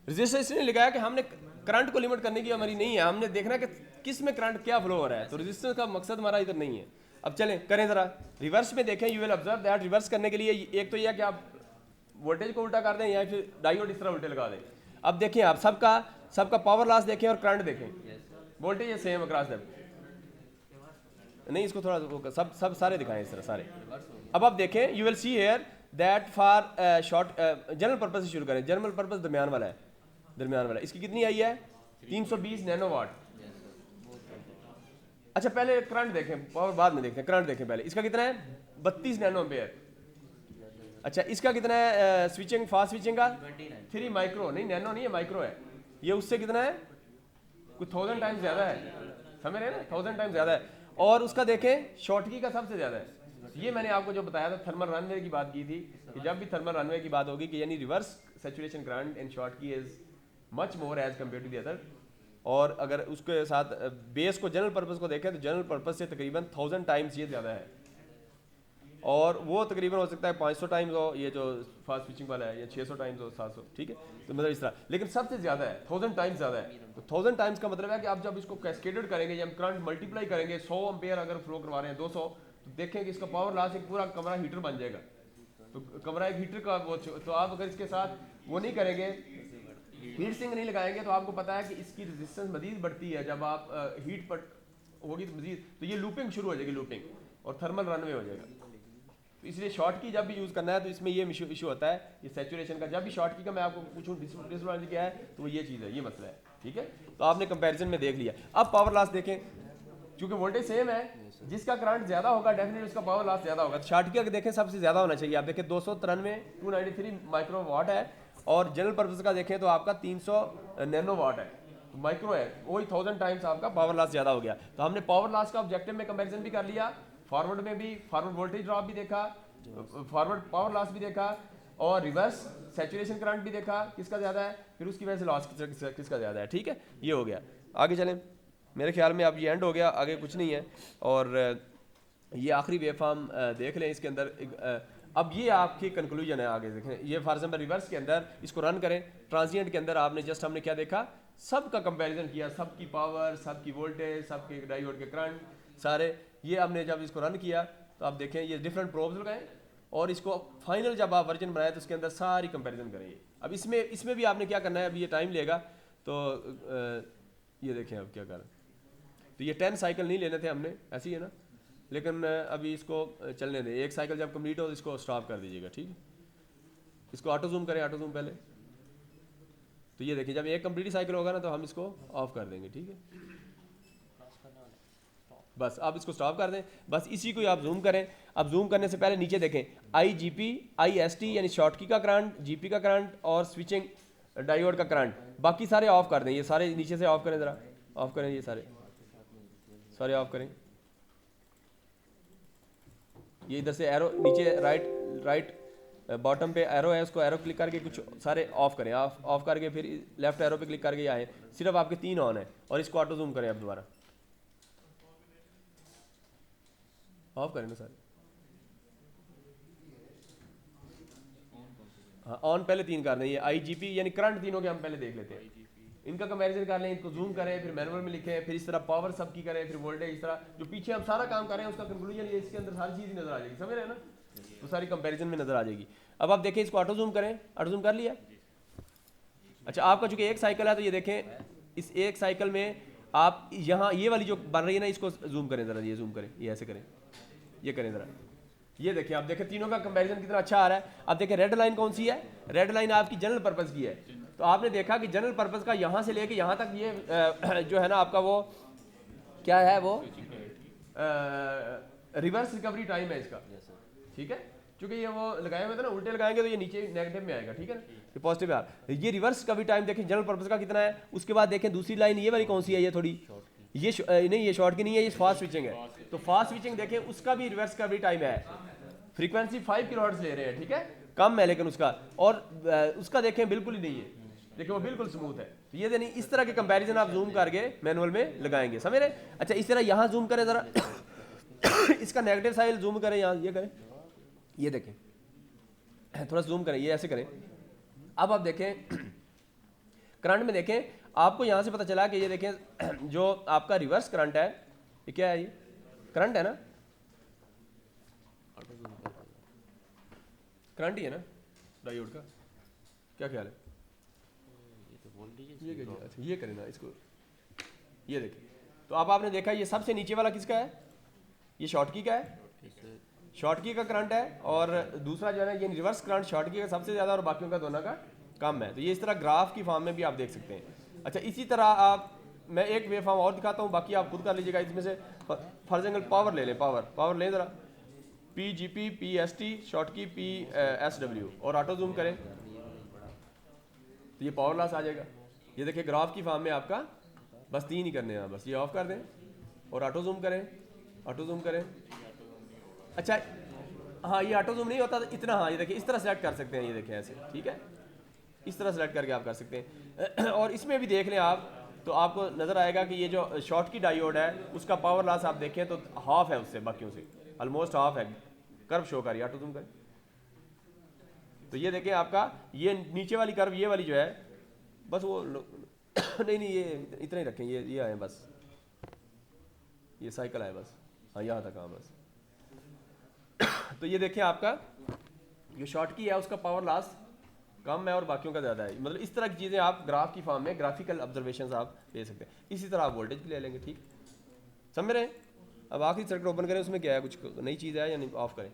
रजिस्टर इसलिए लगाया कि हमने करंट को लिमिट करने की हमारी नहीं है, हमने देखना कि किस में करंट क्या फ्लो हो रहा है, तो रजिस्टर का मकसद हमारा इधर नहीं है। अब चलें करें ज़रा रिवर्स में देखें, you will observe that reverse करने के लिए एक तो यह कि आप वोल्टेज को उल्टा कर दें या फिर डायोड इस तरह उल्टे लगा दें। अब देखें आप सबका पावर लॉस देखें और करंट देखें, वोल्टेज ये सेम अक्रॉस दैट, नहीं इसको थोड़ा सब सारे दिखाएं इस तरह सारे। अब आप देखें you will see here that for short general purpose से शुरू करें, जनरल पर्पस दरमियान वाला है, दरमियान वाला इसकी कितनी आई है 320 नैनो वाट। अच्छा पहले करंट देखें, पावर बाद में देखते हैं, करंट देखें पहले, इसका कितना है 32 नैनो एम्पेयर। अच्छा इसका कितना है स्विचिंग, फास्ट स्विचिंग का 3 माइक्रो, नहीं नैनो नहीं है माइक्रो है, ये उससे कितना है कुछ 1000 टाइम्स ज़्यादा है, समझ रहे हैं ना 1000 टाइम्स ज़्यादा है। और उसका देखें शॉर्टकी का सबसे ज़्यादा है, ये मैंने आपको जो बताया था थर्मल रनवे की बात की थी कि जब भी थर्मल रनवे की बात होगी कि यानी reverse saturation current in Schottky is much more as compare to the other. और अगर उसके साथ बेस को जनरल पर्पस को देखें तो जनरल पर्पस से तकरीबन 1000 टाइम्स ये ज़्यादा है, और वो तकरीबन हो सकता है 500 टाइम्स हो ये जो फास्ट स्विचिंग वाला है, या 600 टाइम्स हो 700, ठीक है, तो मतलब इस तरह, लेकिन सबसे ज़्यादा है 1000 टाइम्स ज़्यादा है। तो 1000 टाइम्स का मतलब है कि आप जब इसको कैस्केडेड करेंगे, जब करंट मल्टीप्लाई करेंगे 100 एम्पेयर अगर फ्लो करवा रहे हैं 200, तो देखें कि इसका पावर लॉस एक पूरा कमरा हीटर बन जाएगा। तो कमरा एक हीटर का वो, तो आप अगर इसके साथ वो नहीं करेंगे, हीट सिंक नहीं लगाएंगे, तो आपको पता है कि इसकी रेजिस्टेंस मजीद बढ़ती है जब आप हीट पर होगी तो मजीद, तो ये लूपिंग शुरू हो जाएगी, लूपिंग और थर्मल रनवे हो जाएगा। तो इसलिए शॉर्ट की जब भी यूज़ करना है तो इसमें ये इशू होता है, ये सैचुरेशन का। जब भी शॉर्ट की का मैं आपको पूछूँ डिसएडवांटेज क्या है, तो वो ये चीज़ है, ये मसला है, ठीक है। तो आपने कंपैरिजन में देख लिया। अब पावर लॉस देखें, क्योंकि वोल्टेज सेम है, जिसका करंट ज़्यादा होगा डेफिनेटली उसका पावर लॉस ज़्यादा होगा। तो शॉर्ट की अगर देखें सबसे ज़्यादा होना चाहिए, आप देखें 293 माइक्रो वाट है, और जनरल पर्पस का देखें तो आपका 300 नैनो वाट है, तो माइक्रो है, वही 1000 टाइम्स आपका पावर लॉस ज़्यादा हो गया। तो हमने पावर लॉस का ऑब्जेक्टिव में कंपैरिजन भी कर लिया, फॉरवर्ड में भी फॉरवर्ड वोल्टेज ड्रॉप भी देखा, फॉरवर्ड पावर लॉस भी देखा, और रिवर्स सैचुरेशन करंट भी देखा किसका ज़्यादा है, फिर उसकी वजह से लॉस किसका ज़्यादा है, ठीक है। ये हो गया, आगे चलें, मेरे ख्याल में अब ये एंड हो गया, आगे कुछ नहीं है। और ये आखिरी वेवफॉर्म देख लें इसके अंदर। अब ये आपकी कंक्लूजन है, आगे देखें, ये फॉर एग्जाम्पल रिवर्स के अंदर इसको रन करें, ट्रांजिएंट के अंदर आपने जस्ट हमने क्या देखा, सब का कंपैरिजन किया, सबकी पावर, सबकी वोल्टेज, सबके डायोड के करंट सारे, ये हमने जब इसको रन किया तो आप देखें ये डिफरेंट प्रोब्स लगाएं, और इसको फाइनल जब आप वर्जन बनाए तो उसके अंदर सारी कंपैरिजन करेंगे। अब इसमें भी आपने क्या करना है, अभी ये टाइम लेगा, तो ये देखें अब क्या करें। तो ये 10 साइकिल नहीं लेने थे हमने, ऐसे ही है ना, लेकिन अभी इसको चलने दें, एक साइकिल जब कंप्लीट हो तो इसको स्टॉप कर दीजिएगा, ठीक है। इसको ऑटो जूम करें, ऑटो जूम पहले, तो ये देखिए जब एक कंप्लीट साइकिल होगा ना तो हम इसको ऑफ कर देंगे, ठीक है। बस आप इसको स्टॉप कर दें, बस इसी को आप जूम करें। अब जूम करने से पहले नीचे देखें, IGP IST यानी शॉर्टकी का करंट, GP का करंट और स्विचिंग डायोड का करंट, बाकी सारे ऑफ कर दें, ये सारे नीचे से ऑफ करें, ज़रा ऑफ करें, ये सारे ऑफ करें। ये इधर से एरो नीचे राइट बॉटम पे एरो है, उसको एरो क्लिक करके कुछ सारे ऑफ करें, ऑफ करके फिर लेफ्ट एरो पे क्लिक करके आए, सिर्फ आपके 3 ऑन है, और इसको ऑटो जूम करें अब दोबारा, ऑफ करें ना सारे, हाँ ऑन पहले 3 कर दें। ये IGP यानी करंट तीनों के हम पहले देख लेते हैं, इनका कंपैरिजन कर लें, इनको जूम करें, फिर मैनुअल में लिखें, फिर इस तरह पावर सबकी करें, फिर वोल्टेज, इस तरह जो पीछे हम सारा काम करें उसका कंक्लूजन ये, इसके अंदर सारी चीज़ नजर आ जाएगी, समझ रहे हैं ना, तो सारी कंपैरिजन में नजर आ जाएगी। अब आप देखें इसको ऑटो जूम करें, ऑटो जूम कर लिया। अच्छा आपका चूंकि एक साइकिल है तो ये देखें, इस एक साइकिल में आप यहाँ ये वाली जो बन रही है ना, इसको जूम करें ज़रा, ये जूम करें, ये ऐसे करें, ये करें ज़रा, ये देखिए, आप देखें तीनों का कंपैरिजन कितना अच्छा आ रहा है। अब देखें रेड लाइन कौन सी है, रेड लाइन आपकी जनरल पर्पस की है। तो आपने देखा कि जनरल पर्पस का यहाँ से लेके यहाँ तक ये जो है ना आपका वो क्या है, वो रिवर्स रिकवरी टाइम है इसका, यस सर। ठीक है। क्योंकि ये वो लगाए हुए थे ना, उल्टे लगाएंगे तो ये नीचे नेगेटिव में आएगा, ठीक है ना, ये पॉजिटिव आ रहा है। ये रिवर्स रिकवरी टाइम देखें जनरल पर्पस का कितना है। उसके बाद देखें दूसरी लाइन ये वाली कौन सी है, ये थोड़ी ये नहीं, ये शॉर्ट की नहीं है, ये फास्ट स्विचिंग है। तो फास्ट स्विचिंग देखें उसका भी रिवर्स रिकवरी टाइम है, फ्रीक्वेंसी 5 किलोहर्ट्ज ले रहे हैं, ठीक है, कम है लेकिन उसका, और उसका देखें बिल्कुल ही नहीं है, देखिए वो बिल्कुल स्मूथ है। तो ये नहीं, इस तरह के कंपैरिजन आप जूम करके मैनुअल में लगाएंगे, समझ रहे। अच्छा इस तरह यहाँ जूम करें ज़रा इसका नेगेटिव साइड जूम करें, यहाँ ये करें, ये देखें थोड़ा जूम करें, ये ऐसे करें। अब आप देखें करंट में देखें, आपको यहाँ से पता चला कि ये देखें जो आपका रिवर्स करंट है, ये क्या है, ये करंट है ना, करंट ही है ना डायोड का, क्या ख्याल है, ये करिए, अच्छा ये करें ना इसको, ये देखिए। तो अब आपने देखा ये सबसे नीचे वाला किसका है, ये शॉर्टकी का है, शॉर्टकी का करंट है, और दूसरा जो है ना ये रिवर्स करंट शॉर्टकी का सबसे ज़्यादा और बाकियों का दोनों का कम है। तो ये इस तरह ग्राफ की फॉर्म में भी आप देख सकते हैं। अच्छा इसी तरह आप, मैं एक वेव फॉर्म और दिखाता हूँ, बाकी आप खुद कर लीजिएगा। इसमें से फॉर एग्जाम्पल पावर ले लें, पावर लें ज़रा, P G P, P S T, Schottky, P S W, और ऑटो जूम करें तो ये पावर लॉस आ जाएगा। ये देखिए ग्राफ की फॉर्म में आपका बस 3 ही करने हैं, बस ये ऑफ कर दें और ऑटो जूम करें, ऑटो जूम करें। अच्छा हाँ, ये ऑटो जूम नहीं होता तो इतना, हाँ ये देखिए इस तरह सेलेक्ट कर सकते हैं, ये देखें ऐसे, ठीक है, इस तरह सेलेक्ट करके आप कर सकते हैं। और इसमें भी देख लें आप, तो आपको नज़र आएगा कि ये जो शॉर्ट की डायोड है उसका पावर लॉस आप देखें तो हाफ है उससे, बाकियों से ऑलमोस्ट हाफ है, कर्व शो कर रही है, ऑटो जूम करें तो ये देखें आपका ये नीचे वाली कर्व, ये वाली जो है बस वो नहीं ये इतना ही रखें, ये आए बस, ये साइकिल आए बस, हाँ यहाँ तक, हाँ बस। तो ये देखें आपका जो शॉर्ट की है उसका पावर लॉस कम है और बाकियों का ज़्यादा है। मतलब इस तरह की चीज़ें आप ग्राफ की फॉर्म में ग्राफिकल ऑब्जर्वेशंस आप ले सकते हैं। इसी तरह आप वोल्टेज भी ले लेंगे, ठीक समझ रहे हैं। अब आखिरी सर्किट ओपन करें, उसमें क्या है, कुछ नई चीज़ है या नहीं, ऑफ करें,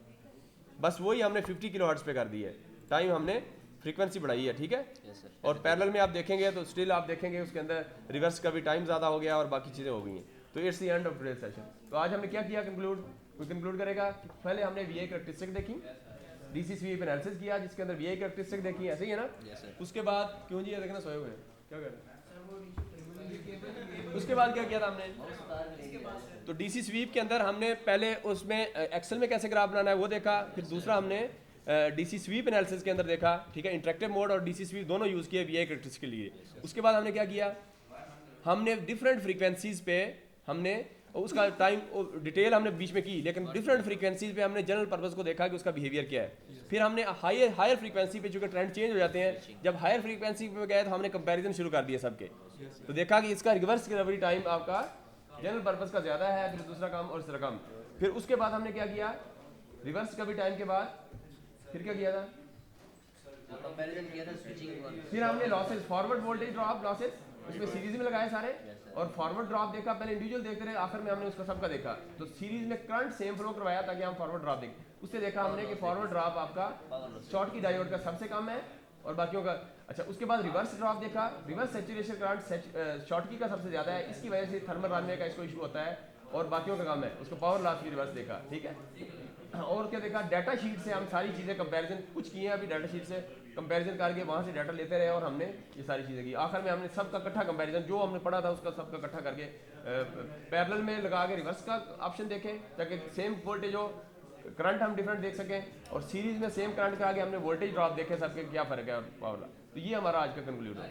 बस वही हमने 50 किलो हर्ट्ज पे कर दी है, टाइम हमने फ्रीक्वेंसी बढ़ाई है, ठीक है। Yes sir. और पैरेलल में आप देखेंगे तो स्टिल आप देखेंगे उसके अंदर रिवर्स का भी टाइम ज़्यादा हो गया और बाकी चीज़ें हो गई हैं। तो it's the end of today session. तो आज हमने क्या किया, कोई कंक्लूड करेगा। पहले हमने वीआई कैरेक्टरिस्टिक देखी, डीसी स्वीप एनालिसिस किया जिसके अंदर वीआई कैरेक्टरिस्टिक देखी, ऐसे ही है ना। Yes sir. उसके बाद क्यों जी ये देखना सोए हुए हैं, क्या कर रहे हैं, उसके बाद क्या किया था हमने, तो डीसी स्वीप के अंदर हमने पहले उसमें एक्सेल में कैसे ग्राफ बनाना है वो देखा, फिर दूसरा हमने डीसी स्वीप एनालिसिस के अंदर देखा, ठीक है, इंटरेक्टिव मोड और डीसी स्वीप दोनों यूज़ किए वीआई कैरेक्टरिस्टिक के लिए। उसके बाद हमने क्या किया, हमने डिफरेंट फ्रीक्वेंसीज पे हमने उसका टाइम डिटेल हमने बीच में की, लेकिन डिफरेंट फ्रीक्वेंसीज पे हमने जनरल पर्पस को देखा कि उसका बिहेवियर क्या है। फिर हमने हायर फ्रीक्वेंसी पे, चूंकि ट्रेंड चेंज हो जाते हैं, जब हायर फ्रीक्वेंसी पे गए तो हमने कंपैरिजन शुरू कर दिया सबके, तो देखा कि इसका रिवर्स रिकवरी टाइम आपका जनरल पर्पस का ज़्यादा है, फिर दूसरा काम और तीसरा काम। फिर उसके बाद हमने क्या किया, रिवर्स रिकवरी टाइम के बाद फिर क्या किया था, कंपैरिजन किया था स्विचिंग वाला। फिर हमने losses, forward voltage drop losses उसमें सीरीज में लगाए सारे, और फॉरवर्ड ड्रॉप देखा, पहले इंडिविजुअल देखते रहे, आखिर में हमने उसका सबका देखा। तो सीरीज में करंट सेम फ्लो करवाया ताकि हम फॉरवर्ड ड्रॉप देखें। उससे देखा हमने कि फॉरवर्ड ड्रॉप आपका शॉर्ट की डायोड का सबसे कम है और बाकियों का। अच्छा उसके बाद रिवर्स ड्रॉप देखा, रिवर्स सैचुरेशन करंट शॉर्ट की का सबसे ज़्यादा है, इसकी वजह से थर्मल रनवे का इसको इशू होता है और बाकियों का कम है, उसको पावर लॉस भी रिवर्स देखा, ठीक है। और क्या देखा, डाटा शीट से हम सारी चीज़ें कंपैरिजन कुछ किए हैं, अभी डाटा शीट से कंपैरिजन करके वहाँ से डाटा लेते रहे और हमने ये सारी चीज़ें की। आखिर में हमने सबका इकट्ठा कंपैरिजन जो हमने पढ़ा था उसका सबका इकट्ठा करके पैरेलल में लगा के रिवर्स का ऑप्शन देखें ताकि सेम वोल्टेज हो, करंट हम डिफरेंट देख सकें, और सीरीज में सेम करंट के आगे हमने वोल्टेज ड्रॉप देखे सबके क्या फ़र्क है और पावर। तो ये हमारा आज का कंक्लूड है।